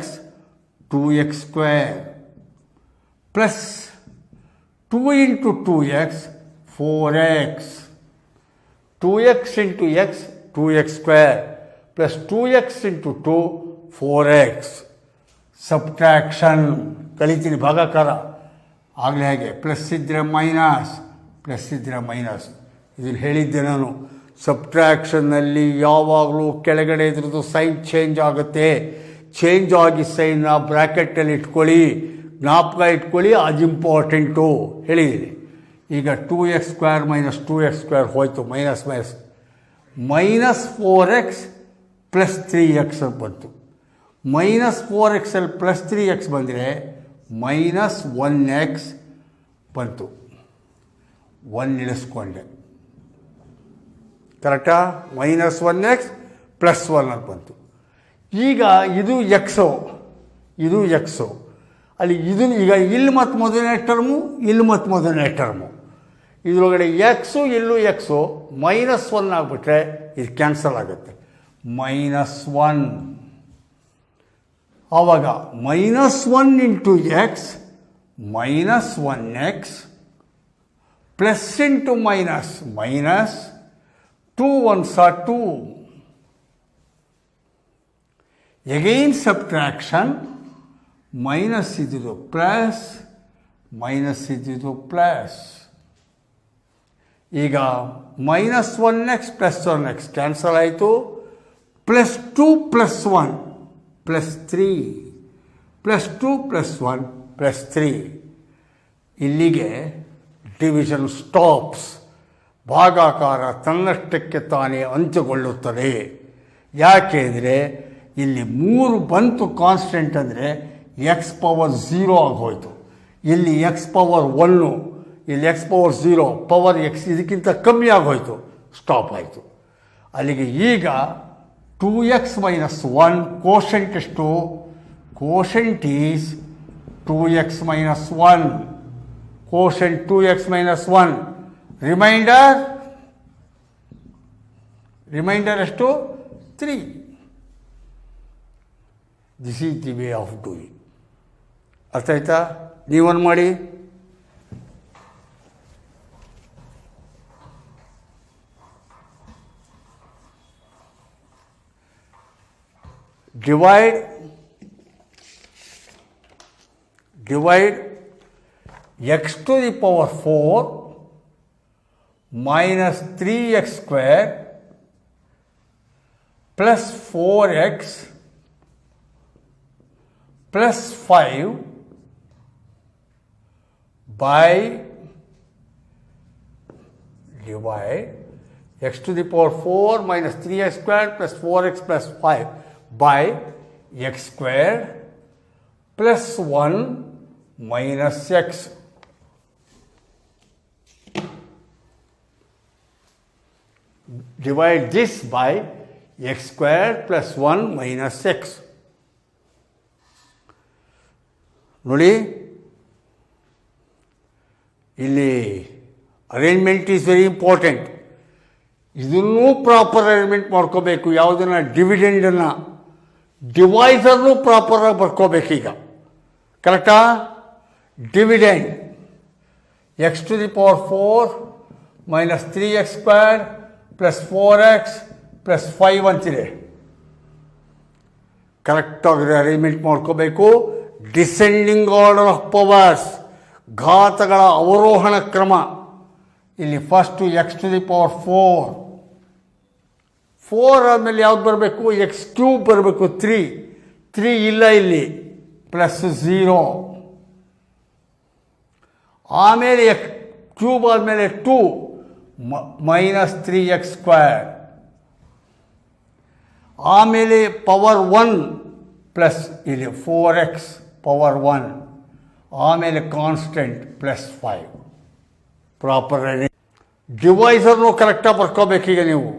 Speaker 1: 2x² plus 2 into 2x 4x. 2x into x 2x square plus 2x into 2 4x. Subtraction ಕಲಿತೀನಿ ಭಾಗಾಕಾರ ಆಗಲೇ ಹಾಗೆ ಪ್ಲಸ್ ಇದ್ದರೆ ಮೈನಸ್ ಪ್ಲಸ್ ಇದ್ದರೆ ಮೈನಸ್ ಇದನ್ನು ಹೇಳಿದ್ದೆ ನಾನು. ಸಬ್ಟ್ರಾಕ್ಷನ್ನಲ್ಲಿ ಯಾವಾಗಲೂ ಕೆಳಗಡೆ ಇದ್ರದ್ದು ಸೈನ್ ಚೇಂಜ್ ಆಗುತ್ತೆ. ಚೇಂಜ್ ಆಗಿ ಸೈನ್ನ ಬ್ರ್ಯಾಕೆಟಲ್ಲಿ ಇಟ್ಕೊಳ್ಳಿ, ಜ್ಞಾಪಕ ಇಟ್ಕೊಳ್ಳಿ, ಅದು ಇಂಪಾರ್ಟೆಂಟು ಹೇಳಿದ್ದೀನಿ. ಈಗ 2x square minus 2x square ಹೋಯಿತು, minus minus minus 4x plus 3x ಬಂತು. ಮೈನಸ್ 4xಲ್ಲಿ ಪ್ಲಸ್ 3x ಬಂದರೆ ಮೈನಸ್ 1x ಬಂತು. 1 ಇಳಿಸ್ಕೊಂಡೆ, ಕರೆಕ್ಟಾ? ಮೈನಸ್ 1x ಪ್ಲಸ್ 1 ಅಂತ ಬಂತು. ಈಗ ಇದು ಎಕ್ಸು, ಇದು ಎಕ್ಸು. ಅಲ್ಲಿ ಇದನ್ನು ಈಗ ಇಲ್ಲಿ ಮತ್ತು ಮೊದಲನೇ ಟರ್ಮು, ಇಲ್ಲಿ ಮತ್ತು ಮೊದಲನೇ ಟರ್ಮು, ಇದರೊಳಗಡೆ ಎಕ್ಸು ಇಲ್ಲೂ ಎಕ್ಸು ಮೈನಸ್ 1 ಆಗಿಬಿಟ್ರೆ ಇದು ಕ್ಯಾನ್ಸಲ್ ಆಗುತ್ತೆ. ಮೈನಸ್ 1 ಆವಾಗ minus 1 into x minus 1x plus into minus minus 2 1s are 2. Again subtraction, minus ಇದ್ದಿದ್ದು ಪ್ಲಸ್ ಮೈನಸ್ ಇದ್ದಿದ್ದು ಪ್ಲಸ್. ಈಗ minus 1x plus 1x cancel ಆಯಿತು. Plus 2 plus 1 plus 3 plus 2 plus 1 plus 3. ಇಲ್ಲಿಗೆ division stops. ಭಾಗಾಕಾರ ತನ್ನಷ್ಟಕ್ಕೆ ತಾನೇ ಅಂತ್ಯಗೊಳ್ಳುತ್ತದೆ. ಯಾಕೆ ಅಂದರೆ ಇಲ್ಲಿ 3 ಬಂತು ಕಾನ್ಸ್ಟೆಂಟ್ ಅಂದರೆ ಎಕ್ಸ್ ಪವರ್ 0 ಆಗೋಯ್ತು. ಇಲ್ಲಿ ಎಕ್ಸ್ ಪವರ್ 1, ಇಲ್ಲಿ ಎಕ್ಸ್ ಪವರ್ 0, ಪವರ್ ಎಕ್ಸ್ ಇದಕ್ಕಿಂತ ಕಮ್ಮಿ ಆಗೋಯ್ತು, ಸ್ಟಾಪ್ ಆಯಿತು. ಅಲ್ಲಿಗೆ ಈಗ 2x ಮೈನಸ್ 1 ಕೋಶೆಂಟ್ ಎಷ್ಟು? Quotient is 2x minus 1. Quotient 2x minus 1. Remainder ಎಷ್ಟು? 3. This is the way of doing. ಅರ್ಥ ಆಯ್ತಾ? ನೀವೊಂದು ಮಾಡಿ. divide x to the power 4 minus 3x square plus 4x plus 5 by divide x to the power 4 minus 3x square plus 4x plus 5 by x square plus 1 minus x. Divide this by x square plus 1 minus x. ನೋಡಿ, ಇಲ್ಲಿ arrangement is very important. ಇದನ್ನೂ proper arrangement ಮಾಡ್ಕೋಬೇಕು. ಯಾವುದನ್ನು? ಡಿವಿಡೆಂಡನ್ನು. ಡಿವೈಸರ್ನು ಪ್ರಾಪರಾಗಿ ಬರ್ಕೋಬೇಕೀಗ, ಕರೆಕ್ಟಾ? Dividend x to the power 4 minus 3x square plus 4x plus 5 ಅಂತಿದೆ. ಕರೆಕ್ಟಾಗಿ ಅರೇಂಜ್ಮೆಂಟ್ ಮಾಡ್ಕೋಬೇಕು. ಡಿಸೆಂಡಿಂಗ್ ಆರ್ಡರ್ ಆಫ್ ಪವರ್ಸ್, ಘಾತಗಳ ಅವರೋಹಣ ಕ್ರಮ. ಇಲ್ಲಿ first x to the power 4 ಆದಮೇಲೆ ಯಾವ್ದು ಬರಬೇಕು? ಎಕ್ಸ್ ಕ್ಯೂಬ್ ಬರಬೇಕು. 3 ಇಲ್ಲ ಇಲ್ಲಿ, ಪ್ಲಸ್ 0. ಆಮೇಲೆ ಎಕ್ಸ್ ಕ್ಯೂಬ್ ಆದಮೇಲೆ 2 ಮೈನಸ್ 3x ಸ್ಕ್ವೇರ್. ಆಮೇಲೆ ಪವರ್ 1 ಪ್ಲಸ್ ಇಲ್ಲಿ 4x ಪವರ್ 1. ಆಮೇಲೆ ಕಾನ್ಸ್ಟೆಂಟ್ ಪ್ಲಸ್ 5. ಪ್ರಾಪರ್ ಡಿವೈಸರ್ನು ಕರೆಕ್ಟಾಗಿ ಬರ್ಕೋಬೇಕೀಗ ನೀವು.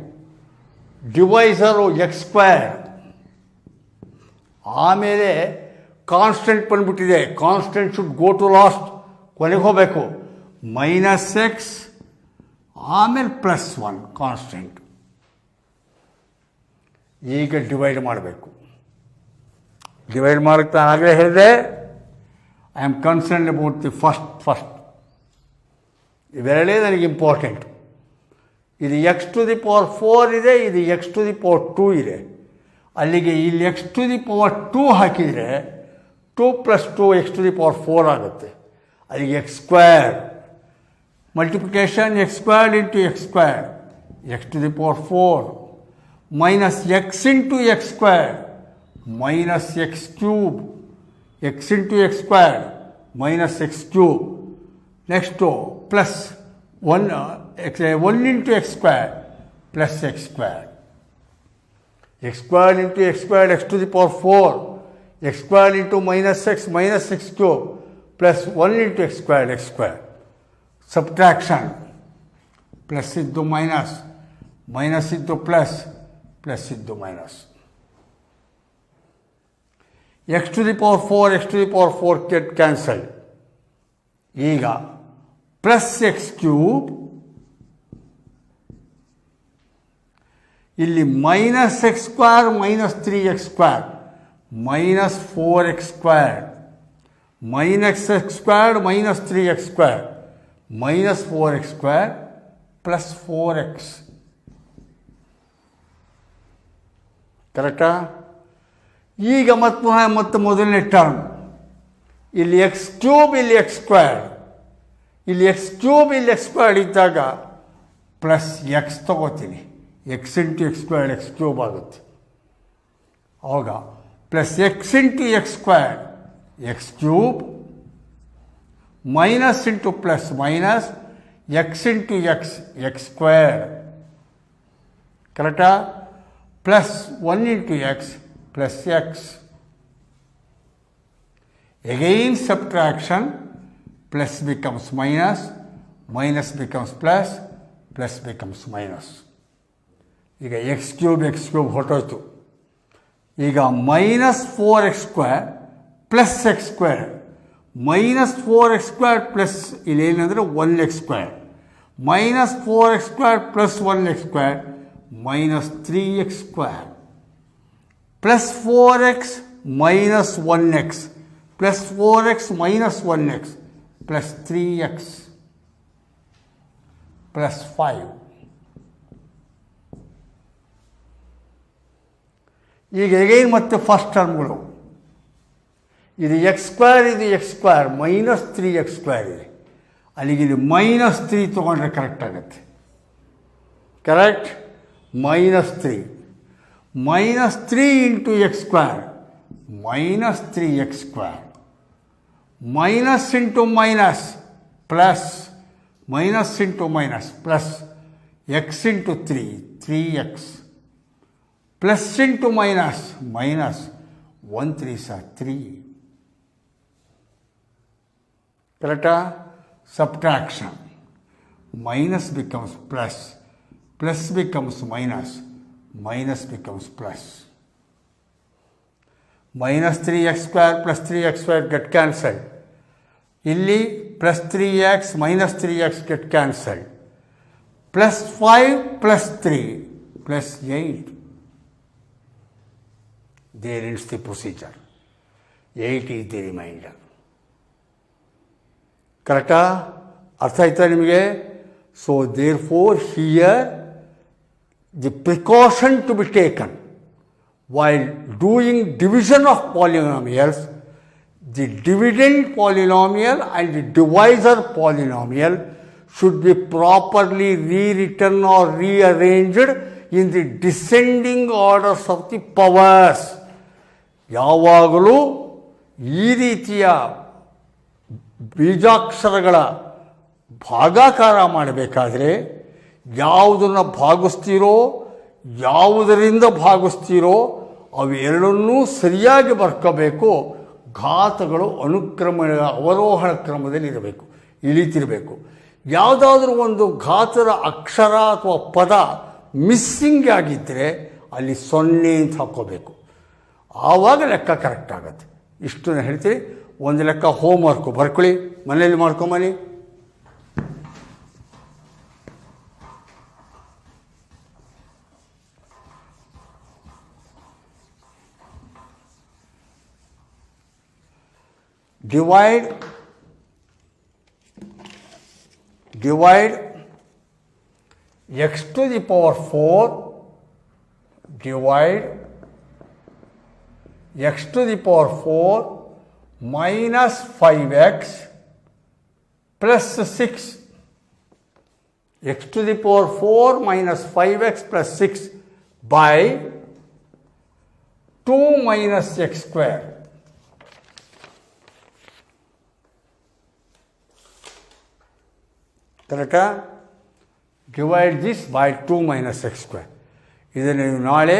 Speaker 1: ಡಿವೈಸರು ಎಕ್ಸ್ ಸ್ಕ್ವೇರ್, ಆಮೇಲೆ ಕಾನ್ಸ್ಟೆಂಟ್ ಬಂದ್ಬಿಟ್ಟಿದೆ. Constant should go to last, ಕೊನೆಗೆ ಹೋಗಬೇಕು. ಮೈನಸ್ ಎಕ್ಸ್ ಆಮೇಲೆ ಪ್ಲಸ್ 1 ಕಾನ್ಸ್ಟೆಂಟ್. ಈಗ ಡಿವೈಡ್ ಮಾಡಬೇಕು. ಡಿವೈಡ್ ಮಾಡೋಕ್ಕೆ ನಾನು ಆಗಲೇ ಹೇಳಿದೆ, I am concern about the first. ಇವೆರಡೇ ನನಗೆ ಇಂಪಾರ್ಟೆಂಟ್. ಇದು ಎಕ್ಸ್ ಟು ದಿ ಪವರ್ 4 ಇದೆ, ಇದು ಎಕ್ಸ್ ಟು ದಿ ಪವರ್ 2 ಇದೆ. ಅಲ್ಲಿಗೆ ಇಲ್ಲಿ ಎಕ್ಸ್ ಟು ದಿ ಪವರ್ 2 ಹಾಕಿದರೆ 2 + 2 ಎಕ್ಸ್ ಟು ದಿ ಪವರ್ 4 ಆಗುತ್ತೆ. ಅಲ್ಲಿಗೆ x square multiplication x squared into x square x to the power 4 minus x into x square minus x cube x into x square minus x cube. Next plus 1 into x square plus x square. x squared into x squared x to the power 4, x squared into minus x cube plus 1 into x squared. Subtraction. Plus into minus, minus into plus, plus into minus. x to the power 4, x to the power 4 get cancelled. ಈಗ plus x cube ಇಲ್ಲಿ minus x square minus 3x square minus 4x square minus x square minus 3x square minus 4x square plus 4x. ಕರೆಕ್ಟಾ? ಈಗ ಮತ್ತೆ ಮೊದಲನೇ term ಇಲ್ಲಿ X cube ಇಲ್ಲಿ X square ಇಲ್ಲಿ X cube ಇಲ್ಲಿ ಎಕ್ಸ್ ಸ್ಕ್ವೇರ್ ಇದ್ದಾಗ ಪ್ಲಸ್ ಎಕ್ಸ್ ತಗೋತೀನಿ, X into X squared X cube ಆಗುತ್ತೆ. ಆವಾಗ plus x into x square X cube minus into plus minus x into X X square. ಕರೆಕ್ಟಾ? Plus 1 into X plus X. Again subtraction, plus becomes minus, minus becomes plus, plus becomes minus. ಈಗ x cube ಹೊರಟೋಯ್ತು. ಈಗ minus 4x square plus x square minus 4x square plus ಇಲ್ಲೇನಂದರೆ 1x square minus 4x square plus 1x square minus 3x square plus 4x minus 1x plus 4x minus 1x plus 3x plus 5. ಈಗ again ಮತ್ತೆ first ಟರ್ಮ್ಗಳು. ಇದು x square ಇದು x square minus 3x square ಇದೆ. ಅಲ್ಲಿಗೆ ಇದು minus 3 ತೊಗೊಂಡ್ರೆ correct ಆಗುತ್ತೆ. Correct? Minus 3 minus 3 into x square minus 3x square minus into minus plus minus into minus plus x into 3x plus into minus minus 1 3 3. ಕರೆಕ್ಟಾ? Subtraction. Minus becomes plus, plus becomes minus, minus becomes plus. Minus 3x square plus 3x square get cancelled. ಇಲ್ಲಿ plus 3x minus 3x get cancelled. Plus 5 plus 3 plus 8. There ends the procedure. 8 is the remainder. ಕರೆಕ್ಟಾ? ಅರ್ಥ ಆಯ್ತಾ ನಿಮಗೆ? So therefore here the precaution to be taken while doing division of polynomials, the dividend polynomial and the divisor polynomial should be properly rewritten or rearranged in the descending orders of the powers. ಯಾವಾಗಲೂ ಈ ರೀತಿಯ ಬೀಜಾಕ್ಷರಗಳ ಭಾಗಾಕಾರ ಮಾಡಬೇಕಾದ್ರೆ ಯಾವುದನ್ನು ಭಾಗಿಸ್ತೀರೋ ಯಾವುದರಿಂದ ಭಾಗಿಸ್ತೀರೋ ಅವೆರಡನ್ನೂ ಸರಿಯಾಗಿ ಬರ್ಕೋಬೇಕು. ಘಾತಗಳು ಅವರೋಹಣ ಕ್ರಮದಲ್ಲಿ ಇರಬೇಕು, ಇಳಿತಿರಬೇಕು. ಯಾವುದಾದ್ರೂ ಒಂದು ಘಾತದ ಅಕ್ಷರ ಅಥವಾ ಪದ ಮಿಸ್ಸಿಂಗ್ ಆಗಿದ್ದರೆ ಅಲ್ಲಿ 0 ಅಂತ ಹಾಕ್ಕೋಬೇಕು. ಆವಾಗ ಲೆಕ್ಕ ಕರೆಕ್ಟ್ ಆಗುತ್ತೆ. ಇಷ್ಟನ್ನು ಹೇಳ್ತೀವಿ. ಒಂದು ಲೆಕ್ಕ ಹೋಮ್ವರ್ಕು ಬರ್ಕೊಳ್ಳಿ, ಮನೇಲಿ ಮಾಡ್ಕೊಂಬನ್ನಿ. divide x to the power 4 divide x to the power 4 minus 5x plus 6. X to the power 4 minus 5x plus 6 by 2 minus x square. ಕರೆಕ್ಟಾ? Divide this by 2 minus x square. ಇದನ್ನು ನೀವು ನಾಳೆ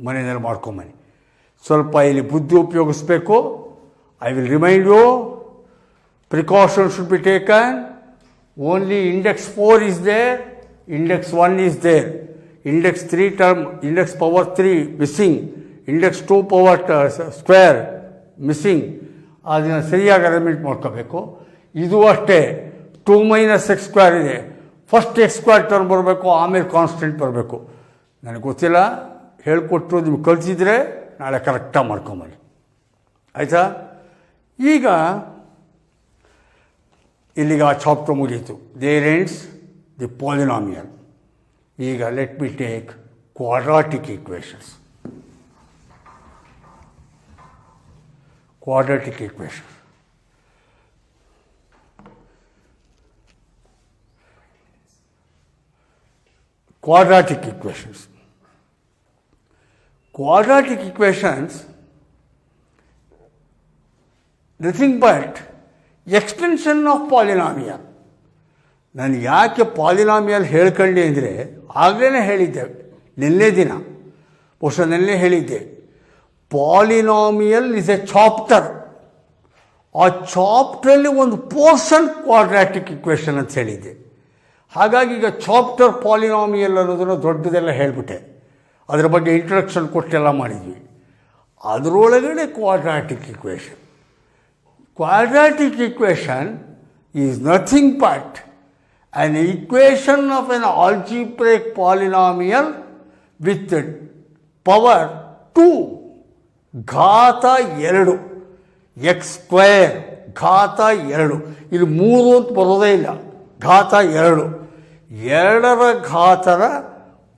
Speaker 1: ಮನೆಯಲ್ಲಿ ಮಾಡ್ಕೊಂಬನ್ನಿ. ಸ್ವಲ್ಪ ಇಲ್ಲಿ ಬುದ್ಧಿ ಉಪಯೋಗಿಸ್ಬೇಕು. I will remind you, precaution should be taken. Only index 4 is there, index 1 is there, index 3 term, index power 3 missing, index 2 power square missing. ಅದನ್ನು ಸರಿಯಾಗಿ ಅರೇಂಜ್ಮೆಂಟ್ ಮಾಡ್ಕೋಬೇಕು. ಇದು ಅಷ್ಟೇ, 2 minus x square ಇದೆ. ಫಸ್ಟ್ x square ಟರ್ಮ್ ಬರಬೇಕು, ಆಮೇಲೆ constant ಬರಬೇಕು. ನನಗೆ ಗೊತ್ತಿಲ್ಲ, ಹೇಳ್ಕೊಟ್ರು, ನಿಮ್ಗೆ ಕಲಿಸಿದ್ರೆ ನಾಳೆ ಕರೆಕ್ಟಾಗಿ ಮಾಡ್ಕೊಂಬಲ್ಲಿ. ಆಯಿತಾ? ಈಗ ಇಲ್ಲಿಗೆ ಆ ಚಾಪ್ಟರ್ ಮುಗೀತು. There ends the polynomial. ಈಗ let me take quadratic equations. Quadratic equation. Quadratic equations. Quadratic equations, nothing but extension of polynomial. ನಾನು ಯಾಕೆ ಪಾಲಿನಾಮಿಯಲ್ ಹೇಳ್ಕೊಂಡೆ ಅಂದರೆ, ಆಗಲೇ ಹೇಳಿದ್ದೆ ನಿನ್ನೆ ದಿನ, ಬಹುಶಃ ನಿನ್ನೆ ಹೇಳಿದ್ದೆ, ಪಾಲಿನಾಮಿಯಲ್ ಇಸ್ ಎ ಚಾಪ್ಟರ್. ಆ ಚಾಪ್ಟ್ರಲ್ಲಿ ಒಂದು ಪೋರ್ಷನ್ ಕ್ವಾಡ್ರಾಟಿಕ್ ಇಕ್ವೇಷನ್ ಅಂತ ಹೇಳಿದ್ದೆ. ಹಾಗಾಗಿ ಈಗ ಚಾಪ್ಟರ್ ಪಾಲಿನಾಮಿಯಲ್ ಅನ್ನೋದನ್ನು ದೊಡ್ಡದೆಲ್ಲ ಹೇಳಿಬಿಟ್ಟೆ, ಅದರ ಬಗ್ಗೆ ಇಂಟ್ರಡಕ್ಷನ್ ಕೊಟ್ಟೆಲ್ಲ ಮಾಡಿದ್ವಿ. ಅದರೊಳಗಡೆ quadratic equation. Quadratic equation is nothing but an equation of an algebraic polynomial with power 2 ಘಾತ 2 x ಸ್ಕ್ವೇರ್ ಘಾತ 2. ಇಲ್ಲಿ 3 ಅಂತ ಬರೋದೇ ಇಲ್ಲ, ಘಾತ 2. 2ರ ಘಾತರ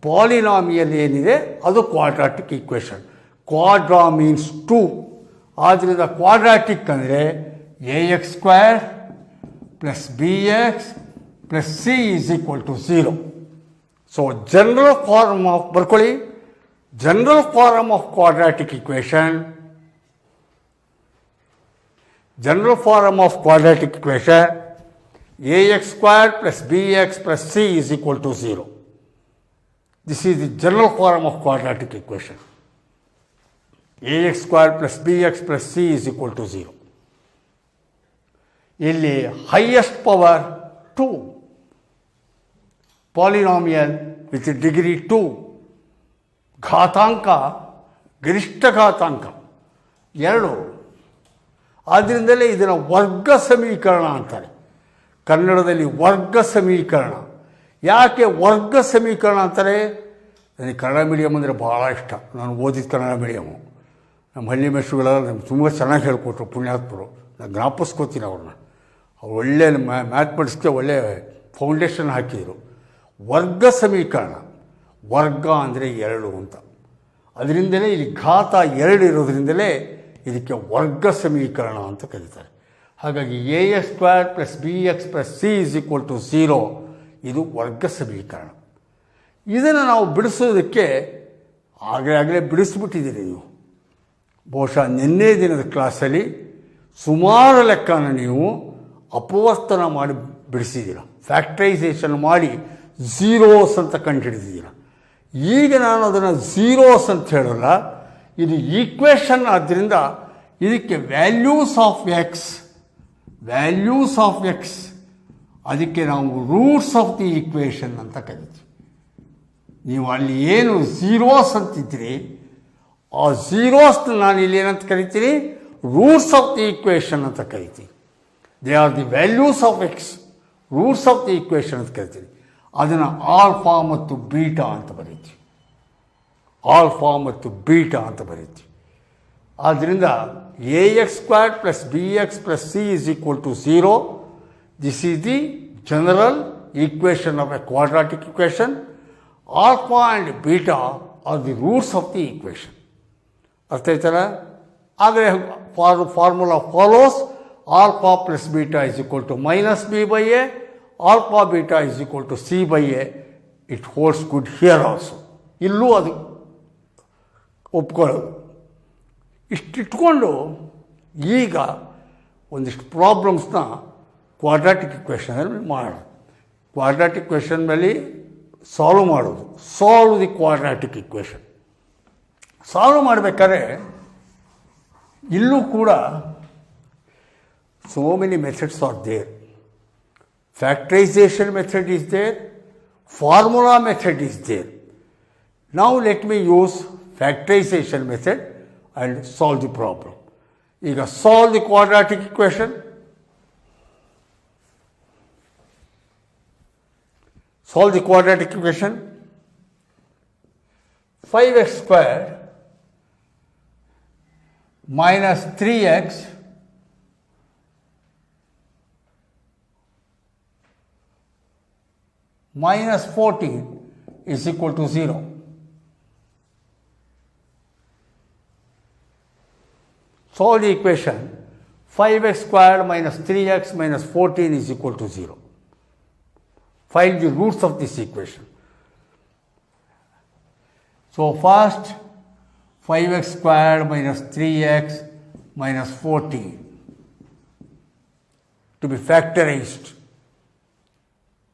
Speaker 1: ಪಾಲಿನಾಮಿಯಲ್ ಏನಿದೆ ಅದು ಕ್ವಾಡ್ರಾಟಿಕ್ ಈಕ್ವೇಷನ್. ಕ್ವಾಡ್ರಾ ಮೀನ್ಸ್ 2. ಆದ್ದರಿಂದ ಕ್ವಾಡ್ರಾಟಿಕ್ ಅಂದರೆ ax square plus bx plus c is equal to 0. So general form of ಬರ್ಕೊಳ್ಳಿ, general form of quadratic equation. General form of quadratic equation ax square plus bx plus c is equal to 0. This is the general form of quadratic equation. ax square plus bx plus c is equal to 0. ಇಲ್ಲಿ highest power 2, polynomial with degree 2, ಘಾತಾಂಕ ಗರಿಷ್ಠ ಘಾತಾಂಕ 2. ಆದ್ದರಿಂದಲೇ ಇದನ್ನು ವರ್ಗ ಸಮೀಕರಣ ಅಂತಾರೆ. ಕನ್ನಡದಲ್ಲಿ ವರ್ಗ ಸಮೀಕರಣ. ಯಾಕೆ ವರ್ಗ ಸಮೀಕರಣ ಅಂತಾರೆ? ನನಗೆ ಕನ್ನಡ ಮೀಡಿಯಮ್ ಅಂದರೆ ಭಾಳ ಇಷ್ಟ. ನಾನು ಓದಿದ ಕನ್ನಡ ಮೀಡಿಯಮು. ನಮ್ಮ ಹಳ್ಳಿ ಮೆಸ್ಸುಗಳೆಲ್ಲ ನಮ್ಗೆ ತುಂಬ ಚೆನ್ನಾಗಿ ಹೇಳ್ಕೊಟ್ರು, ಪುಣ್ಯಾತ್ಮರು. ನಾನು ಜ್ಞಾಪಿಸ್ಕೋತೀನಿ ಅವ್ರನ್ನ. ಅವ್ರು ಒಳ್ಳೆ ಮ್ಯಾಥಮೆಟಿಕ್ಸ್ಗೆ ಒಳ್ಳೆ ಫೌಂಡೇಶನ್ ಹಾಕಿದರು. ವರ್ಗ ಸಮೀಕರಣ, ವರ್ಗ ಅಂದರೆ 2 ಅಂತ. ಅದರಿಂದಲೇ ಇಲ್ಲಿ ಘಾತ 2 ಇರೋದ್ರಿಂದಲೇ ಇದಕ್ಕೆ ವರ್ಗ ಸಮೀಕರಣ ಅಂತ ಕರೀತಾರೆ. ಹಾಗಾಗಿ ax square plus bx plus c is equal to 0 ಇದು ವರ್ಗ ಸಮೀಕರಣ. ಇದನ್ನು ನಾವು ಬಿಡಿಸೋದಕ್ಕೆ ಆಗಲೇ ಬಿಡಿಸ್ಬಿಟ್ಟಿದ್ದೀರಿ ನೀವು. ಬಹುಶಃ ನಿನ್ನೆ ದಿನದ ಕ್ಲಾಸಲ್ಲಿ ಸುಮಾರು ಲೆಕ್ಕನ ನೀವು ಅಪವರ್ತನ ಮಾಡಿ ಬಿಡಿಸಿದ್ದೀರ, ಫ್ಯಾಕ್ಟ್ರೈಸೇಷನ್ ಮಾಡಿ ಝೀರೋಸ್ ಅಂತ ಕಂಡುಹಿಡಿದಿದ್ದೀರ. ಈಗ ನಾನು ಅದನ್ನು ಝೀರೋಸ್ ಅಂತ ಹೇಳೋಲ್ಲ, ಇದು ಈಕ್ವೇಷನ್. ಆದ್ದರಿಂದ ಇದಕ್ಕೆ ವ್ಯಾಲ್ಯೂಸ್ ಆಫ್ ಎಕ್ಸ್ ಅದಕ್ಕೆ ನಾವು ರೂಟ್ಸ್ ಆಫ್ ದಿ ಈಕ್ವೇಷನ್ ಅಂತ ಕರಿತೀವಿ. ನೀವು ಅಲ್ಲಿ ಏನು ಝೀರೋಸ್ ಅಂತಿದ್ರಿ, ಆ ಝೀರೋಸ್ನ ನಾನು ಇಲ್ಲಿ ಏನಂತ ಕರಿತೀನಿ, ರೂಟ್ಸ್ ಆಫ್ ದಿ ಈಕ್ವೇಷನ್ ಅಂತ ಕರಿತೀನಿ. They are the values of X, roots of the equation ಅಂತ ಕರಿತೀನಿ. ಅದನ್ನು ಆಲ್ಫಾ ಮತ್ತು ಬೀಟಾ ಅಂತ ಬರೀತೀವಿ. ಆಲ್ಫಾ ಮತ್ತು ಬೀಟಾ ಅಂತ ಬರೀತೀವಿ. ಆದ್ದರಿಂದ ax squared plus bx plus c is equal to 0. This is the general equation of a quadratic equation. Alpha and beta are the roots of the equation. ಅರ್ಥ ಆಯ್ತಲ್ಲ? ಆದರೆ formula follows alpha plus beta is equal to minus b by a, alpha beta is equal to c by a. It holds good here also. ಇಲ್ಲೂ ಅದು ಒಪ್ಕೊಳ್ಳೋದು. ಇಷ್ಟಿಟ್ಕೊಂಡು ಈಗ ಒಂದಿಷ್ಟು ಪ್ರಾಬ್ಲಮ್ಸ್ನ quadratic ಇಕ್ವೇಷನಲ್ಲಿ ಮಾಡೋದು. Quadratic equation ಮೇಲೆ solve ಮಾಡೋದು. Solve the quadratic equation. Solve ಮಾಡಬೇಕಾದ್ರೆ ಇಲ್ಲೂ ಕೂಡ so many methods are there. Factorization method is there, formula method is there. Now let me use factorization method and solve the problem. ಈಗ solve the quadratic equation. Solve the quadratic equation. 5x squared minus 3x minus 14 is equal to 0. Solve the equation. 5x squared minus 3x minus 14 is equal to 0. Find the roots of this equation. So first 5x squared minus 3x minus 14 to be factorized.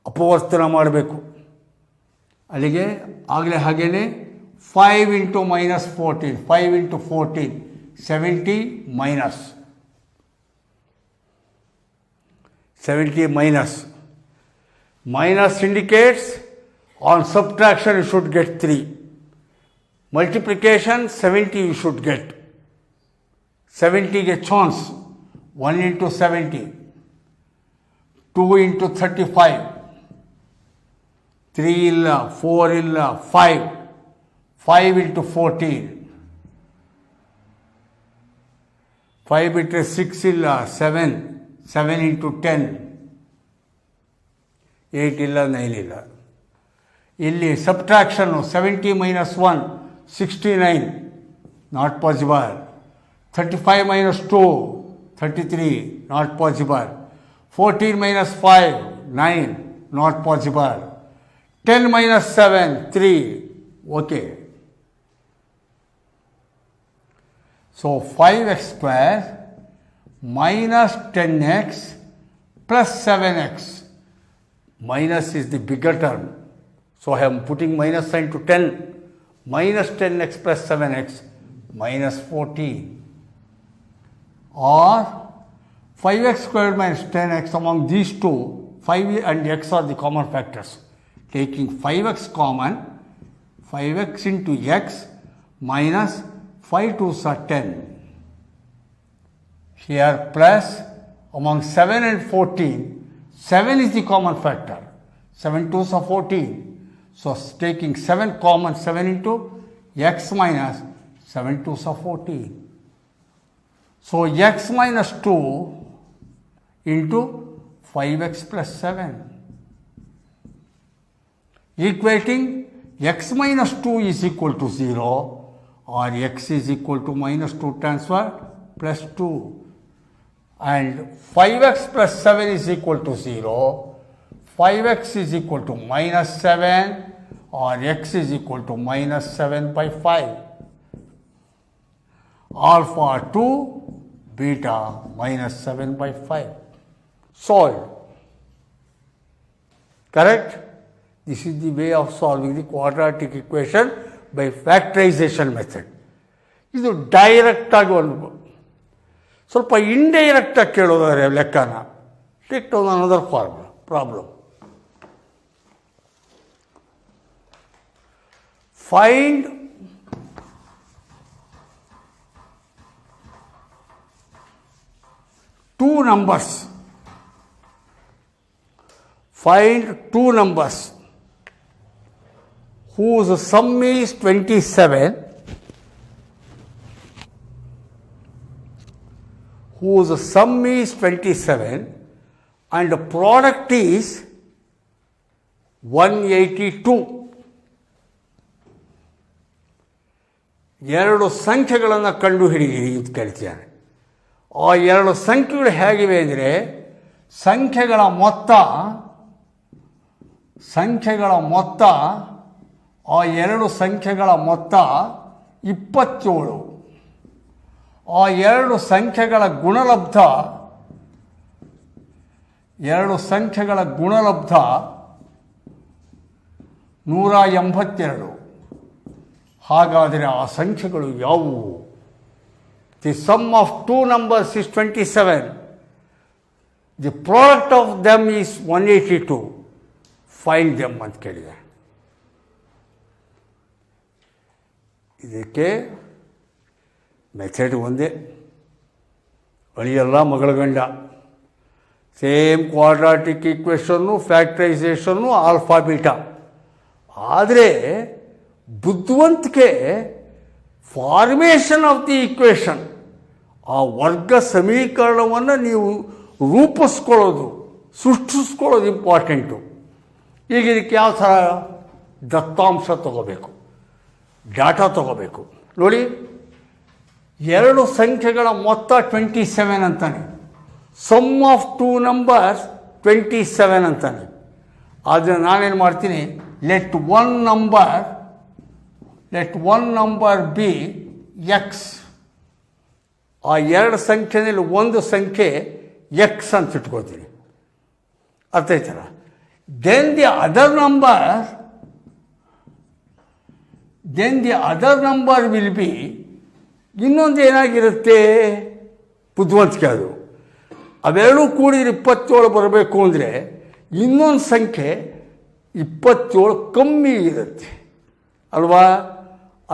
Speaker 1: ಅಪವರ್ತನ ಮಾಡಬೇಕು. ಅಲ್ಲಿಗೆ ಆಗಲೇ ಹಾಗೇನೆ 5 into minus 14, 5 into 14 70 minus 70 minus. Minus indicates on subtraction you should get 3. Multiplication 70 you should get. 70 get chance. 1 into 70. 2 into 35. 3 ಇಲ್ಲ 4 ಇಲ್ಲ 5. 5 into 14. 5 ಬಿಟ್ಟರೆ 6 ಇಲ್ಲ 7. 7 into 10. 8 ಇಲ್ಲ 9 ಇಲ್ಲ. ಇಲ್ಲಿ ಸಬ್ಟ್ರಾಕ್ಷನ್ನು 70 minus 1 69 not possible. 35 minus 2 33 not possible. 14 minus 5 9 not possible. 10 minus 7 3 okay. So 5x square minus 10x plus 7x. Minus is the bigger term. So I am putting minus sign to 10. Minus 10x plus 7x minus 14. Or 5x squared minus 10x, among these two, 5 and x are the common factors. Taking 5x common, 5x into x minus 5 2s are 10. Here plus among 7 and 14, 7 is the common factor. 7 2s are 14. So taking 7 common, 7 into x minus 7 2s are 14. So x minus 2 into 5x plus 7. Equating x minus 2 is equal to 0 or x is equal to minus 2 transfer plus 2. And 5x plus 7 is equal to 0. 5x is equal to minus 7 or x is equal to minus 7 by 5. Alpha 2, beta minus 7 by 5. Solved. Correct? This is the way of solving the quadratic equation by factorization method. ಇದು ಡೈರೆಕ್ಟಾಗಿ ಒಂದು ಸ್ವಲ್ಪ ಇಂಡೈರೆಕ್ಟಾಗಿ ಕೇಳೋದಾದ್ರೆ ಲೆಕ್ಕನ take down another problem. Find two numbers. Find two numbers whose sum is 27, and the product is 182. ಎರಡು ಸಂಖ್ಯೆಗಳನ್ನು ಕಂಡುಹಿಡಿಯಿರಿ ಅಂತ ಕೇಳ್ತಿದ್ದಾರೆ. ಆ ಎರಡು ಸಂಖ್ಯೆಗಳು ಹೇಗಿವೆ ಅಂದರೆ ಸಂಖ್ಯೆಗಳ ಮೊತ್ತ ಆ ಎರಡು ಸಂಖ್ಯೆಗಳ ಮೊತ್ತ 27. ಆ ಎರಡು ಸಂಖ್ಯೆಗಳ ಗುಣಲಬ್ಧ 182. ಹಾಗಾದರೆ ಆ ಸಂಖ್ಯೆಗಳು ಯಾವುವು? The sum of two numbers is 27. The product of them is 182. Find them ಅಂತ ಕೇಳಿದೆ. ಇದಕ್ಕೆ ಮೆಥಡ್ ಒಂದೇ, ಅಳಿಯಲ್ಲ ಮಗಳ ಗಂಡ. Same quadratic equation, factorisation, alpha beta. ಆದರೆ ಬುದ್ಧಿವಂತಿಕೆ ಫಾರ್ಮೇಷನ್ ಆಫ್ ದಿ ಈಕ್ವೇಷನ್, ಆ ವರ್ಗ ಸಮೀಕರಣವನ್ನು ನೀವು ರೂಪಿಸ್ಕೊಳ್ಳೋದು, ಸೃಷ್ಟಿಸ್ಕೊಳ್ಳೋದು ಇಂಪಾರ್ಟೆಂಟು. ಈಗ ಇದಕ್ಕೆ ಯಾವ ಥರ ದತ್ತಾಂಶ ತಗೋಬೇಕು, ಡಾಟಾ ತಗೋಬೇಕು ನೋಡಿ. ಎರಡು ಸಂಖ್ಯೆಗಳ ಮೊತ್ತ 27 ಅಂತಾನೆ, ಸಮ್ ಆಫ್ ಟೂ ನಂಬರ್ಸ್ 27 ಅಂತಾನೆ. ಆದರೆ ನಾನೇನು ಮಾಡ್ತೀನಿ, let one number B X. ಆ ಎರಡು ಸಂಖ್ಯೆಯಲ್ಲಿ ಒಂದು ಸಂಖ್ಯೆ ಎಕ್ಸ್ ಅಂತ ಇಟ್ಕೋತೀನಿ. ಅರ್ಥ ಆಯ್ತಲ್ಲ? Then the other number will be, ಇನ್ನೊಂದು ಏನಾಗಿರುತ್ತೆ ಬುದ್ಧಿವಂತಿಕೆ ಅದು. ಅವೆರಡೂ ಕೂಡಿದ್ರೆ 27 ಬರಬೇಕು ಅಂದರೆ ಇನ್ನೊಂದು ಸಂಖ್ಯೆ 27 ಕಮ್ಮಿ ಇರುತ್ತೆ ಅಲ್ವಾ?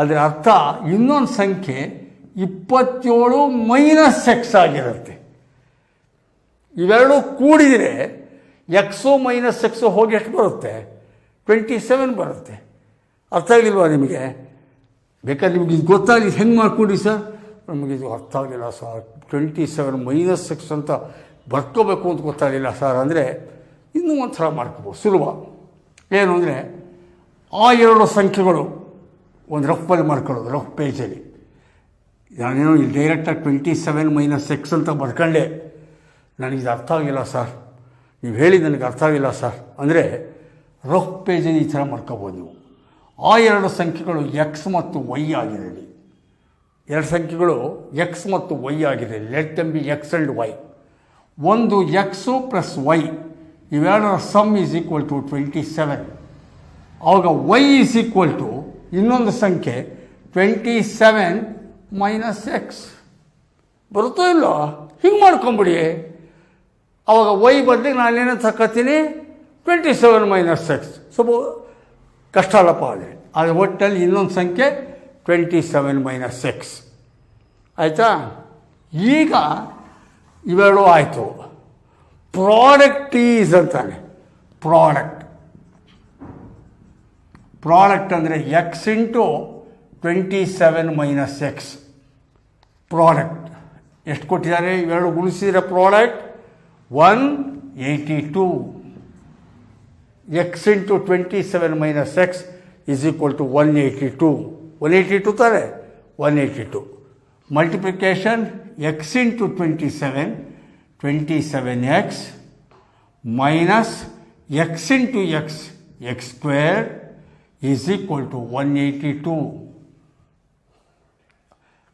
Speaker 1: ಅದರ ಅರ್ಥ ಇನ್ನೊಂದು ಸಂಖ್ಯೆ 27 ಮೈನಸ್ ಎಕ್ಸ್ ಆಗಿರುತ್ತೆ. ಇವೆರಡೂ ಕೂಡಿದರೆ ಎಕ್ಸು ಮೈನಸ್ ಎಕ್ಸು ಹೋಗಿ ಎಷ್ಟು ಬರುತ್ತೆ? 27 ಬರುತ್ತೆ. ಅರ್ಥ ಆಗಲಿಲ್ವಾ ನಿಮಗೆ? ಬೇಕಾದ್ರೆ ನಿಮ್ಗೆ ಇದು ಗೊತ್ತಾಗಲಿ, ಹೆಂಗೆ ಮಾಡ್ಕೊಂಡ್ರಿ ಸರ್? ನಮಗಿದು ಅರ್ಥ ಆಗಲಿಲ್ಲ ಸರ್, 27 ಮೈನಸ್ ಎಕ್ಸ್ ಅಂತ ಬರ್ಕೋಬೇಕು ಅಂತ ಗೊತ್ತಾಗಲಿಲ್ಲ ಸರ್ ಅಂದರೆ ಇನ್ನೂ ಒಂಥರ ಮಾಡ್ಕೋಬೋದು, ಸುಲಭ. ಏನು ಅಂದರೆ ಆ ಎರಡು ಸಂಖ್ಯೆಗಳು ಒಂದು ರಫಲ್ಲಿ ಮಾಡ್ಕೊಳ್ಳೋದು, ರಫ್ ಪೇಜಲ್ಲಿ. ನಾನೇನೋ ಇಲ್ಲಿ ಡೈರೆಕ್ಟಾಗಿ 27 ಮೈನಸ್ ಎಕ್ಸ್ ಅಂತ ಬರ್ಕೊಂಡೆ, ನನಗಿದು ಅರ್ಥ ಆಗಿಲ್ಲ ಸರ್, ನೀವು ಹೇಳಿ ನನಗೆ ಅರ್ಥ ಆಗಿಲ್ಲ ಸರ್ ಅಂದರೆ ರಫ್ ಪೇಜಲ್ಲಿ ಈ ಥರ ಮಾಡ್ಕೋಬೋದು ನೀವು. ಆ ಎರಡು ಸಂಖ್ಯೆಗಳು ಎಕ್ಸ್ ಮತ್ತು ವೈ ಆಗಿರಲಿ, ಎರಡು ಸಂಖ್ಯೆಗಳು ಎಕ್ಸ್ ಮತ್ತು ವೈ ಆಗಿರಲಿ. Let them be x and y. ಒಂದು ಎಕ್ಸು ಪ್ಲಸ್ ವೈ, ಇವೆರಡರ ಸಮ್ ಈಸ್ ಈಕ್ವಲ್ ಟು 27. ಆವಾಗ ವೈ ಈಸ್ ಈಕ್ವಲ್ ಟು ಇನ್ನೊಂದು ಸಂಖ್ಯೆ 27 ಮೈನಸ್ ಎಕ್ಸ್. ಬರುತ್ತೋ ಇಲ್ಲೋ? ಹಿಂಗೆ ಮಾಡ್ಕೊಂಬಿಡಿ. ಆವಾಗ ವೈ ಬದಲಿಗೆ ನಾನೇನಂತ ಹಾಕತ್ತೀನಿ 27 ಮೈನಸ್ ಎಕ್ಸ್. ಸ್ವಲ್ಪ ಕಷ್ಟ ಅಲ್ಲಪ್ಪ ಆದರೆ ಒಟ್ಟಲ್ಲಿ ಇನ್ನೊಂದು ಸಂಖ್ಯೆ 27 ಮೈನಸ್ ಎಕ್ಸ್. ಆಯಿತಾ? ಈಗ ಇವೆರಡೂ ಆಯಿತು. ಪ್ರಾಡಕ್ಟ್ ಈಸ್ ಅಂತಾನೆ. ಪ್ರಾಡಕ್ಟ್ ಅಂದರೆ x into 27 minus x. Product ಎಷ್ಟು ಕೊಟ್ಟಿದ್ದಾರೆ? ಇವೆರಡು ಗುಣಿಸಿದರೆ product 182. X into 27 minus x is equal to 182. 182 ತಾನೆ? 182. Multiplication x into 27 x minus x into x square is equal to 182.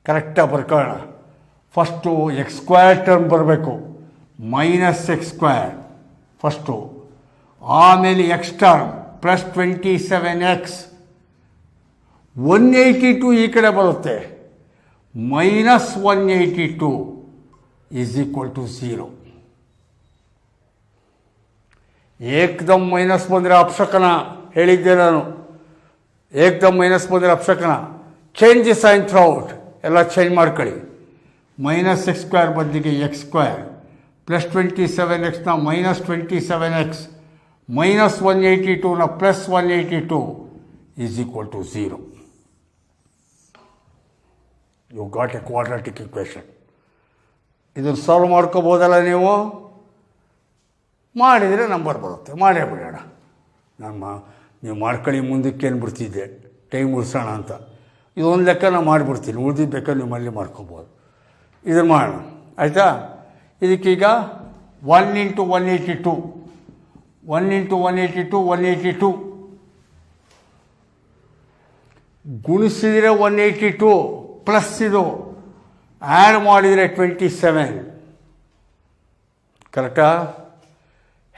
Speaker 1: ಕರೆಕ್ಟಾಗಿ ಬರ್ಕೊಳ್ಳೋಣ. ಫಸ್ಟು ಎಕ್ಸ್ ಸ್ಕ್ವೇರ್ ಟರ್ಮ್ ಬರಬೇಕು, ಮೈನಸ್ ಎಕ್ಸ್ ಸ್ಕ್ವೇರ್ ಫಸ್ಟು, ಆಮೇಲೆ x term plus 27 x. 182 ಈ ಕಡೆ ಬರುತ್ತೆ, minus 182 is equal to 0. ಏಕ್ದಮ್ minus ಬಂದರೆ ಅಪಶಕನ ಹೇಳಿದ್ದೆ ನಾನು. ಏಕ್ದಮ್ ಮೈನಸ್ ಬಂದರೆ ಅಪಶಕನ. ಚೇಂಜ್ ದಿ ಸೈನ್ ಥ್ರೂಔಟ್, ಎಲ್ಲ ಚೇಂಜ್ ಮಾಡ್ಕೊಳ್ಳಿ. ಮೈನಸ್ ಎಕ್ಸ್ ಸ್ಕ್ವೇರ್ ಬದಲಿಗೆ ಎಕ್ಸ್ ಸ್ಕ್ವೇರ್, ಪ್ಲಸ್ 27 ಎಕ್ಸ್ನ ಮೈನಸ್ 27 ಎಕ್ಸ್, ಮೈನಸ್ 182ನ plus 182 is equal to 0. You got a quadratic equation. ಇದನ್ನು ಸಾಲ್ವ್ ಮಾಡ್ಕೋಬೋದಲ್ಲ ನೀವು? ಮಾಡಿದರೆ ನಂಬರ್ ಬರುತ್ತೆ, ಮಾಡೇ ಬಿಡೋಣ. ನೀವು ಮಾಡ್ಕೊಳ್ಳಿ ಮುಂದಕ್ಕೆ ಅಂದ್ಬಿಡ್ತಿದ್ದೆ, ಟೈಮ್ ಉಳಿಸೋಣ ಅಂತ. ಇದೊಂದು ಲೆಕ್ಕ ನಾನು ಮಾಡಿಬಿಡ್ತೀನಿ, ಉಳಿದಿದ್ದು ಬೇಕಾದ್ರೆ ನೀವು ಮನೇಲಿ ಮಾಡ್ಕೊಬೋದು. ಇದನ್ನು ಮಾಡೋಣ, ಆಯಿತಾ? ಇದಕ್ಕೀಗ 1 × 182 1 × 182 182 ಗುಣಿಸಿದರೆ 182 ಪ್ಲಸ್ ಇದು ಆ್ಯಡ್ ಮಾಡಿದರೆ 27. ಕರೆಕ್ಟಾ?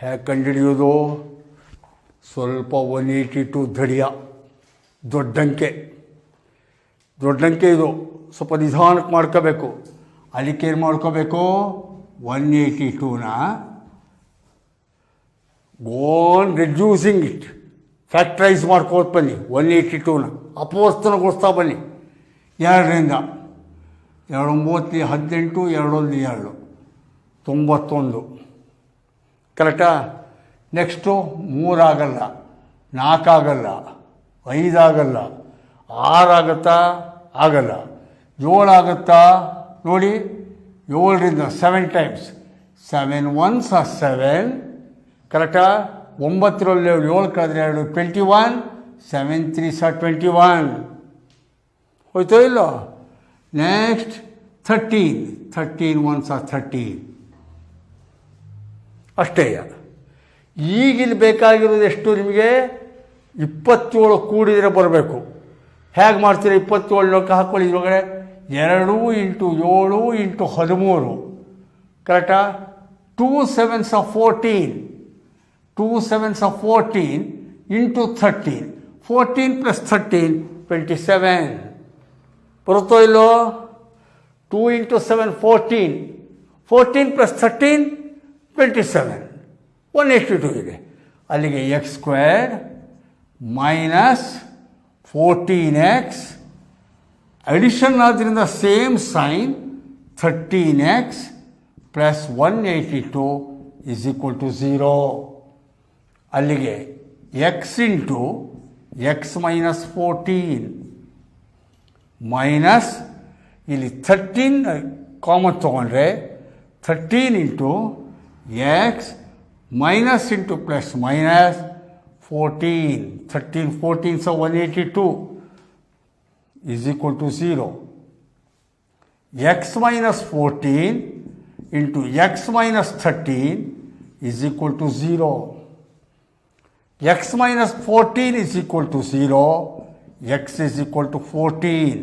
Speaker 1: ಹೇಗೆ ಕಂಡುಹಿಡಿಯೋದು? ಸ್ವಲ್ಪ 182 ದಡಿಯ ದೊಡ್ಡಂಕೆ ಇದು ಸ್ವಲ್ಪ ನಿಧಾನಕ್ಕೆ ಮಾಡ್ಕೋಬೇಕು. ಅದಕ್ಕೆ ಏನು ಮಾಡ್ಕೋಬೇಕು? 182ನ ಗೋನ್ ರೆಡ್ಯೂಸಿಂಗ್ ಇಟ್, ಫ್ಯಾಕ್ಟ್ರೈಸ್ ಮಾಡ್ಕೋತ ಬನ್ನಿ. 182ನ ಅಪವರ್ತನಗೊಳಿಸ್ತಾ ಬನ್ನಿ. 2ರಿಂದ 2 9 18 2 2 91. ಕರೆಕ್ಟಾ? ನೆಕ್ಸ್ಟು 3 ಆಗಲ್ಲ, 4 ಆಗಲ್ಲ, 5 ಆಗಲ್ಲ, 6 ಆಗುತ್ತಾ? ಆಗಲ್ಲ. 7 ಆಗುತ್ತಾ? ನೋಡಿ, 7ರಿಂದ 7 ಟೈಮ್ಸ್ 7 1s are 7. ಕರೆಕ್ಟಾ? 9ರಲ್ಲಿ 7 ಕಳೆದ್ರೆ 2 21, 7 3s are 21. ಹೋಯ್ತೋ ಇಲ್ಲೋ? Next 13 1s are 13. ಅಷ್ಟೇ. ಈಗಿಲ್ಲಿ ಬೇಕಾಗಿರೋದು ಎಷ್ಟು ನಿಮಗೆ? 27 ಕೂಡಿದರೆ ಬರಬೇಕು. ಹೇಗೆ ಮಾಡ್ತೀರಾ? 27 ಲೆಕ್ಕ ಹಾಕ್ಕೊಳ್ಳಿ. ಇದ್ರೊಳಗಡೆ 2 × 7 × 13. ಕರೆಕ್ಟಾ? 2 7s are 14. 2 7s are 14 × 13. 14 + 13 27. ಬರುತ್ತೋ ಇಲ್ಲೋ? 2 × 7 14. 14 + 13 27. 182 ಇದೆ. ಅಲ್ಲಿಗೆ x² ಮೈನಸ್ 14x, ಅಡಿಷನ್ ಆದ್ದರಿಂದ ಸೇಮ್ ಸೈನ್, 13x ಪ್ಲಸ್ 182 = 0. ಅಲ್ಲಿಗೆ x × x - 14 ಮೈನಸ್ ಇಲ್ಲಿ 13 ಕಾಮನ್ ತೊಗೊಂಡ್ರೆ 13 × x minus into plus minus 14. 13 14 so 182 = 0. x - 14 into x - 13 = 0. x - 14 = 0. x = 14.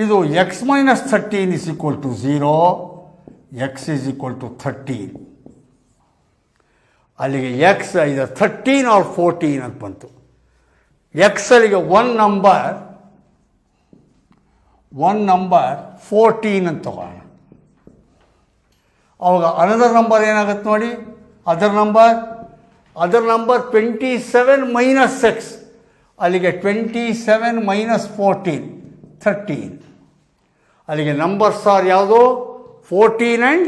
Speaker 1: ಇದು x - 13 = 0. x = 13. ಅಲ್ಲಿಗೆ ಎಕ್ಸ್ ಇದು 13 or 14 ಅಂತ ಬಂತು. ಎಕ್ಸಲ್ಲಿಗೆ ಒನ್ ನಂಬರ್ 14 ಅಂತ ತಗೋಣ. ಅವಾಗ ಅನದರ್ ನಂಬರ್ ಏನಾಗುತ್ತೆ ನೋಡಿ, ಅದರ್ ನಂಬರ್ 27 - x. ಅಲ್ಲಿಗೆ 27 - 14 13. ಅಲ್ಲಿಗೆ ನಂಬರ್ಸ್ ಆರ್ ಯಾವುದು? 14 ಆ್ಯಂಡ್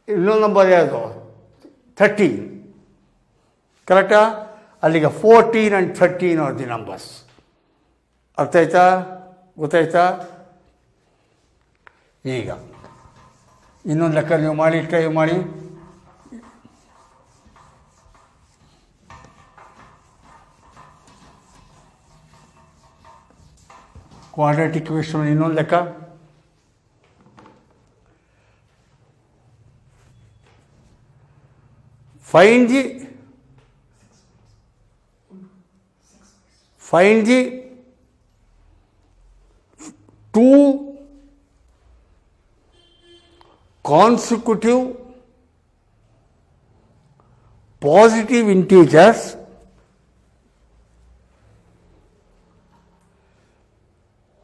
Speaker 1: ಇನ್ನೊಂದು ನಂಬರ್ ಯಾವುದು? 13. ಕರೆಕ್ಟಾ? ಅಲ್ಲಿಗೆ 14 ಆ್ಯಂಡ್ 13 ಆರ್ ದಿ ನಂಬರ್ಸ್. ಅರ್ಥ ಆಯ್ತಾ? ಗೊತ್ತಾಯ್ತಾ? ಈಗ ಇನ್ನೊಂದು ಲೆಕ್ಕ ನೀವು ಮಾಡಿ, ಟ್ರೈ ಮಾಡಿ. ಕ್ವಾಡ್ರಾಟಿಕ್ ಇಕ್ವೇಷನ್ ಇನ್ನೊಂದು ಲೆಕ್ಕ. Find the two consecutive positive integers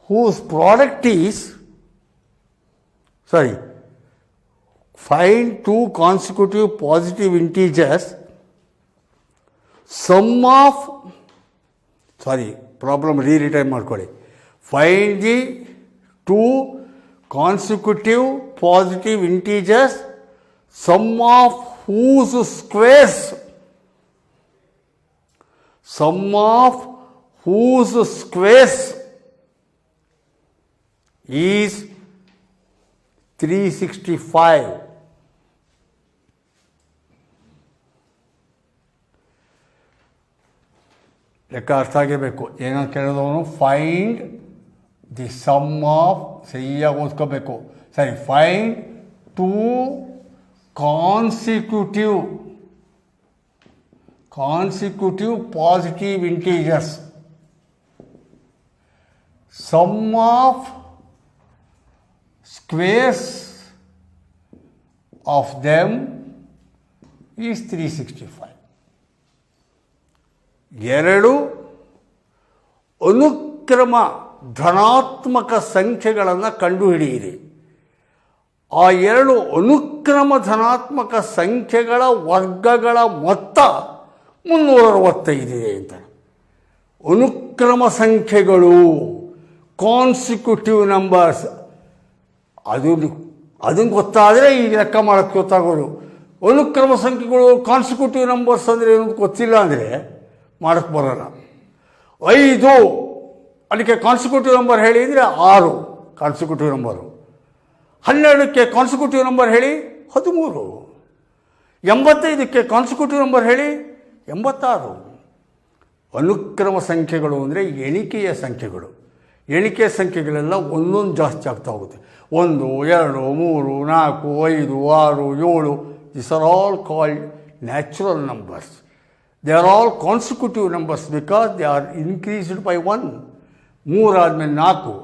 Speaker 1: whose product is, find two consecutive positive integers, sum of, problem reretype ಮಾಡ್ಕೊಳ್ಳಿ. Find the two consecutive positive integers, sum of whose squares is 365. ಲೆಕ್ಕ ಅರ್ಥ ಆಗಿರಬೇಕು. ಏನೋ ಕೇಳಿದವನು find the sum of, ಸರಿಯಾಗಿ ಓದ್ಕೋಬೇಕು. ಸರಿ, find 2 consecutive positive integers. Sum of squares of them is 365. 2 ಅನುಕ್ರಮ ಧನಾತ್ಮಕ ಸಂಖ್ಯೆಗಳನ್ನು ಕಂಡುಹಿಡಿಯಿರಿ. ಆ 2 ಅನುಕ್ರಮ ಧನಾತ್ಮಕ ಸಂಖ್ಯೆಗಳ ವರ್ಗಗಳ ಮೊತ್ತ 365 ಇದೆ ಅಂತ. ಅನುಕ್ರಮ ಸಂಖ್ಯೆಗಳು, ಕಾನ್ಸಿಕ್ಯೂಟಿವ್ ನಂಬರ್ಸ್, ಅದನ್ನು ಗೊತ್ತಾದರೆ ಈ ಲೆಕ್ಕ ಮಾಡೋಕ್ಕೆ ಗೊತ್ತಾಗೋದು. ಅನುಕ್ರಮ ಸಂಖ್ಯೆಗಳು, ಕಾನ್ಸಿಕ್ಯೂಟಿವ್ ನಂಬರ್ಸ್ ಅಂದರೆ ಏನು ಗೊತ್ತಿಲ್ಲ ಅಂದರೆ ಮಾಡೋಕ್ಕೆ ಬರೋಲ್ಲ. 5 ಅದಕ್ಕೆ ಕಾನ್ಸಿಕ್ಯೂಟಿವ್ ನಂಬರ್ ಹೇಳಿ ಅಂದರೆ 6 ಕಾನ್ಸಿಕ್ಯೂಟಿವ್ ನಂಬರು. 12ಕ್ಕೆ ಕಾನ್ಸಿಕ್ಯೂಟಿವ್ ನಂಬರ್ ಹೇಳಿ 13. 85ಕ್ಕೆ ಕಾನ್ಸಿಕ್ಯೂಟಿವ್ ನಂಬರ್ ಹೇಳಿ 86. ಅನುಕ್ರಮ ಸಂಖ್ಯೆಗಳು ಅಂದರೆ ಎಣಿಕೆಯ ಸಂಖ್ಯೆಗಳು. ಎಣಿಕೆಯ ಸಂಖ್ಯೆಗಳೆಲ್ಲ ಒಂದೊಂದು ಜಾಸ್ತಿ ಆಗ್ತಾ ಹೋಗುತ್ತೆ. 1, 2, 3, 4, 5, 6, 7. These are all called natural numbers. They are all consecutive numbers because they are increased by 1. 3 ಆದಮೇಲೆ 4,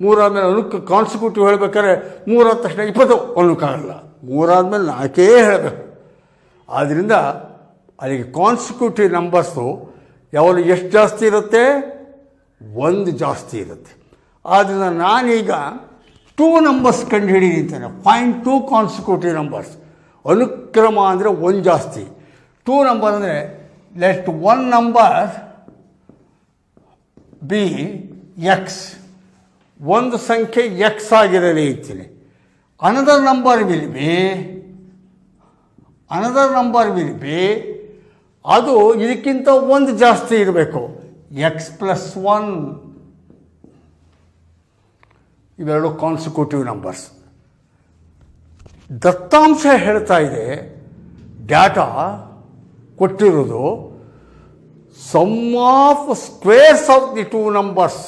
Speaker 1: 3 ಆದಮೇಲೆ ಕಾನ್ಸಿಕ್ಯೂಟಿವ್ ಹೇಳಬೇಕಾದ್ರೆ 3 ಆದ ತಕ್ಷಣ 20 ಅನ್ನೋಕ್ಕಾಗಲ್ಲ. 3 ಆದಮೇಲೆ 4 ಹೇಳಬೇಕು. ಆದ್ದರಿಂದ ಅಲ್ಲಿಗೆ ಕಾನ್ಸಿಕ್ಯೂಟಿವ್ ನಂಬರ್ಸು ಯಾವಾಗಲೂ ಎಷ್ಟು ಜಾಸ್ತಿ ಇರುತ್ತೆ? 1 ಜಾಸ್ತಿ ಇರುತ್ತೆ. ಆದ್ದರಿಂದ ನಾನೀಗ 2 ನಂಬರ್ಸ್ ಕಂಡು ಹಿಡಿದಿದ್ದೇನೆ. Find 2 consecutive numbers. ಅನುಕ್ರಮ ಅಂದರೆ 1 ಜಾಸ್ತಿ, 2 ನಂಬರ್ ಅಂದರೆ ಲೆಟ್ 1 ನಂಬರ್ ಬಿ ಎಕ್ಸ್, ಒಂದು ಸಂಖ್ಯೆ ಎಕ್ಸ್ ಆಗಿರಲಿ ಅಂತೀನಿ. ಅನದರ್ ನಂಬರ್ ವಿಲ್ ಬಿ ಅದು ಇದಕ್ಕಿಂತ 1 ಜಾಸ್ತಿ ಇರಬೇಕು. x+1. ಇವೆರಡು ಕಾನ್ಸಿಕ್ಯೂಟಿವ್ ನಂಬರ್ಸ್. ದತ್ತಾಂಶ ಹೇಳ್ತಾ ಇದೆ, ಡಾಟಾ ಕೊಟ್ಟಿರೋದು sum of squares of the 2 numbers.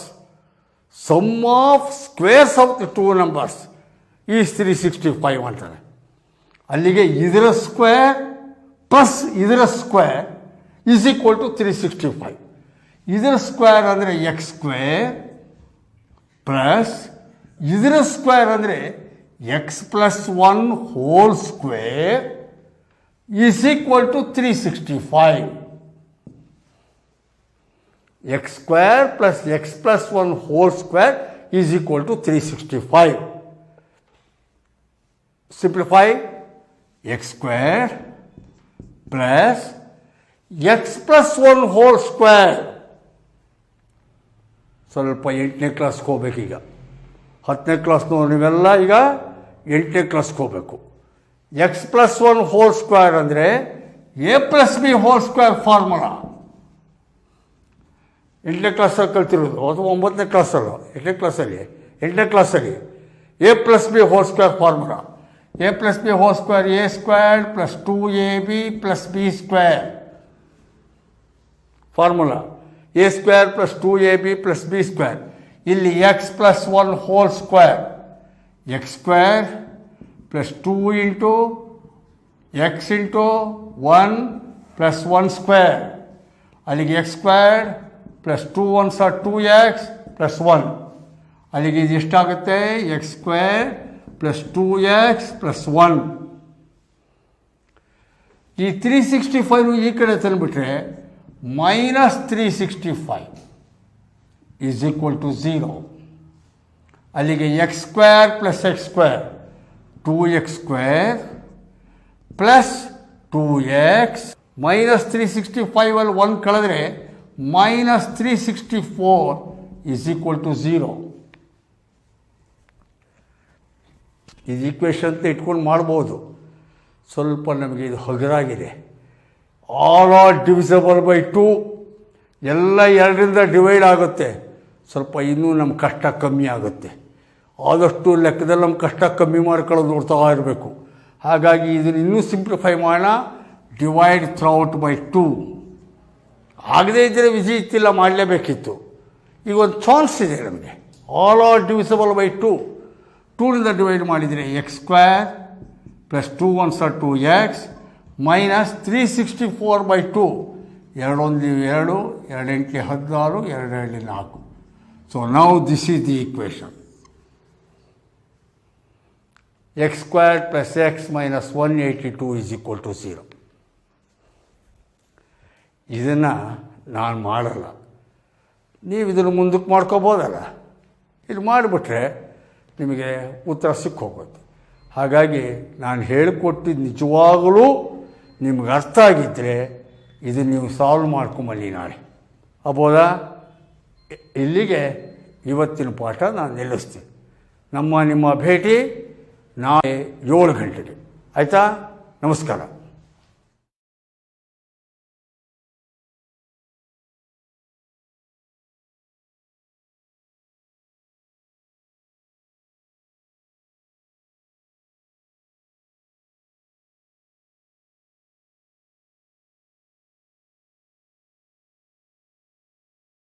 Speaker 1: Sum of squares of the 2 numbers is 365 ಅಂತಾರೆ. ಅಲ್ಲಿಗೆ ಇದರ ಸ್ಕ್ವೇರ್ ಪ್ಲಸ್ ಇದರ ಸ್ಕ್ವೇರ್ ಈಸ್ ಈಕ್ವಲ್ ಟು 365. ಇದರ ಸ್ಕ್ವೇರ್ ಅಂದರೆ x² ಪ್ಲಸ್ ಇದರ ಸ್ಕ್ವೇರ್ ಅಂದರೆ x+1 whole square is equal to 365. x² plus x+1 whole square is equal to 365. Simplify. x² plus x+1 whole square. ಸ್ವಲ್ಪ 8ನೇ ಕ್ಲಾಸ್ಗೆ ಹೋಗ್ಬೇಕೀಗ. 10ನೇ ಕ್ಲಾಸ್ನವ್ರು ನೀವೆಲ್ಲ ಈಗ 8ನೇ ಕ್ಲಾಸ್ಗೆ ಹೋಗಬೇಕು. x+1 ಹೋಲ್ ಸ್ಕ್ವೇರ್ ಅಂದರೆ a+b ಹೋಲ್ ಸ್ಕ್ವೇರ್ ಫಾರ್ಮುಲಾ. 8ನೇ ಕ್ಲಾಸಲ್ಲಿ ಕಲ್ತಿರೋದು, ಅಥವಾ 9ನೇ ಕ್ಲಾಸಲ್ಲೋ, 8ನೇ ಕ್ಲಾಸಲ್ಲಿ a+b whole square formula. a+b whole square a² plus 2ab plus b² formula. a² plus 2ab plus b². ಇಲ್ಲಿ x+1 whole square x² plus 2 into x into 1 plus 1 square. ಅಲ್ಲಿಗೆ x² plus 2 1s are 2x plus 1. ಅಲ್ಲಿಗೆ ಇದು ಎಷ್ಟಾಗುತ್ತೆ? x² plus 2x plus 1. ಈ 365 ಈ ಕಡೆ ತಂದುಬಿಟ್ರೆ -365 is equal to 0. ಅಲ್ಲಿಗೆ x² plus x² 2x² plus 2x. -365 ಅಲ್ಲಿ 1 ಕಳೆದ್ರೆ -364 ಈಸ್ ಈಕ್ವಲ್ ಟು 0. ಇದು ಈಕ್ವೇಷನ್ ಅಂತ ಇಟ್ಕೊಂಡು ಮಾಡ್ಬೋದು. ಸ್ವಲ್ಪ ನಮಗೆ ಇದು ಹಗುರಾಗಿದೆ. All are divisible by 2. ಎಲ್ಲ 2ರಿಂದ ಡಿವೈಡ್ ಆಗುತ್ತೆ. ಸ್ವಲ್ಪ ಇನ್ನೂ ನಮ್ಮ ಕಷ್ಟ ಕಮ್ಮಿ ಆಗುತ್ತೆ. ಆದಷ್ಟು ಲೆಕ್ಕದಲ್ಲಿ ನಮ್ಮ ಕಷ್ಟ ಕಮ್ಮಿ ಮಾಡ್ಕೊಳ್ಳೋದು ನೋಡ್ತಾ ಇರಬೇಕು. ಹಾಗಾಗಿ ಇದನ್ನು ಇನ್ನೂ ಸಿಂಪ್ಲಿಫೈ ಮಾಡೋಣ. Divide throughout by 2. ಆಗದೇ ಇದ್ದರೆ ವಿಧಿ ಇತ್ತಿಲ್ಲ, ಮಾಡಲೇಬೇಕಿತ್ತು. ಈಗ ಒಂದು ಚಾನ್ಸ್ ಇದೆ ನಮಗೆ. All are divisible by 2. 2ನಿಂದ ಡಿವೈಡ್ ಮಾಡಿದರೆ x² plus 2 1s are 2x minus 364/2. 2 1 2, 2 8 16, 2 2 4. So now this is the equation. x² plus x minus 182 is equal to 0. ಇದನ್ನು ನಾನು ಮಾಡಲ್ಲ, ನೀವು ಇದನ್ನು ಮುಂದಕ್ಕೆ ಮಾಡ್ಕೋಬೋದಲ್ಲ. ಇದು ಮಾಡಿಬಿಟ್ರೆ ನಿಮಗೆ ಉತ್ತರ ಸಿಕ್ಕೋಗುತ್ತೆ. ಹಾಗಾಗಿ ನಾನು ಹೇಳಿಕೊಟ್ಟಿದ್ದು ನಿಜವಾಗಲೂ ನಿಮ್ಗೆ ಅರ್ಥ ಆಗಿದ್ದರೆ ಇದನ್ನು ನೀವು ಸಾಲ್ವ್ ಮಾಡ್ಕೊಂಬಲ್ಲಿ ನಾಳೆ. ಅಬೋದಾ? ಇಲ್ಲಿಗೆ ಇವತ್ತಿನ ಪಾಠ ನಾನು ನಿಲ್ಲಿಸ್ತೀನಿ. ನಿಮ್ಮ ಭೇಟಿ ನಾಳೆ 7 ಗಂಟೆಗೆ. ಆಯಿತಾ? ನಮಸ್ಕಾರ.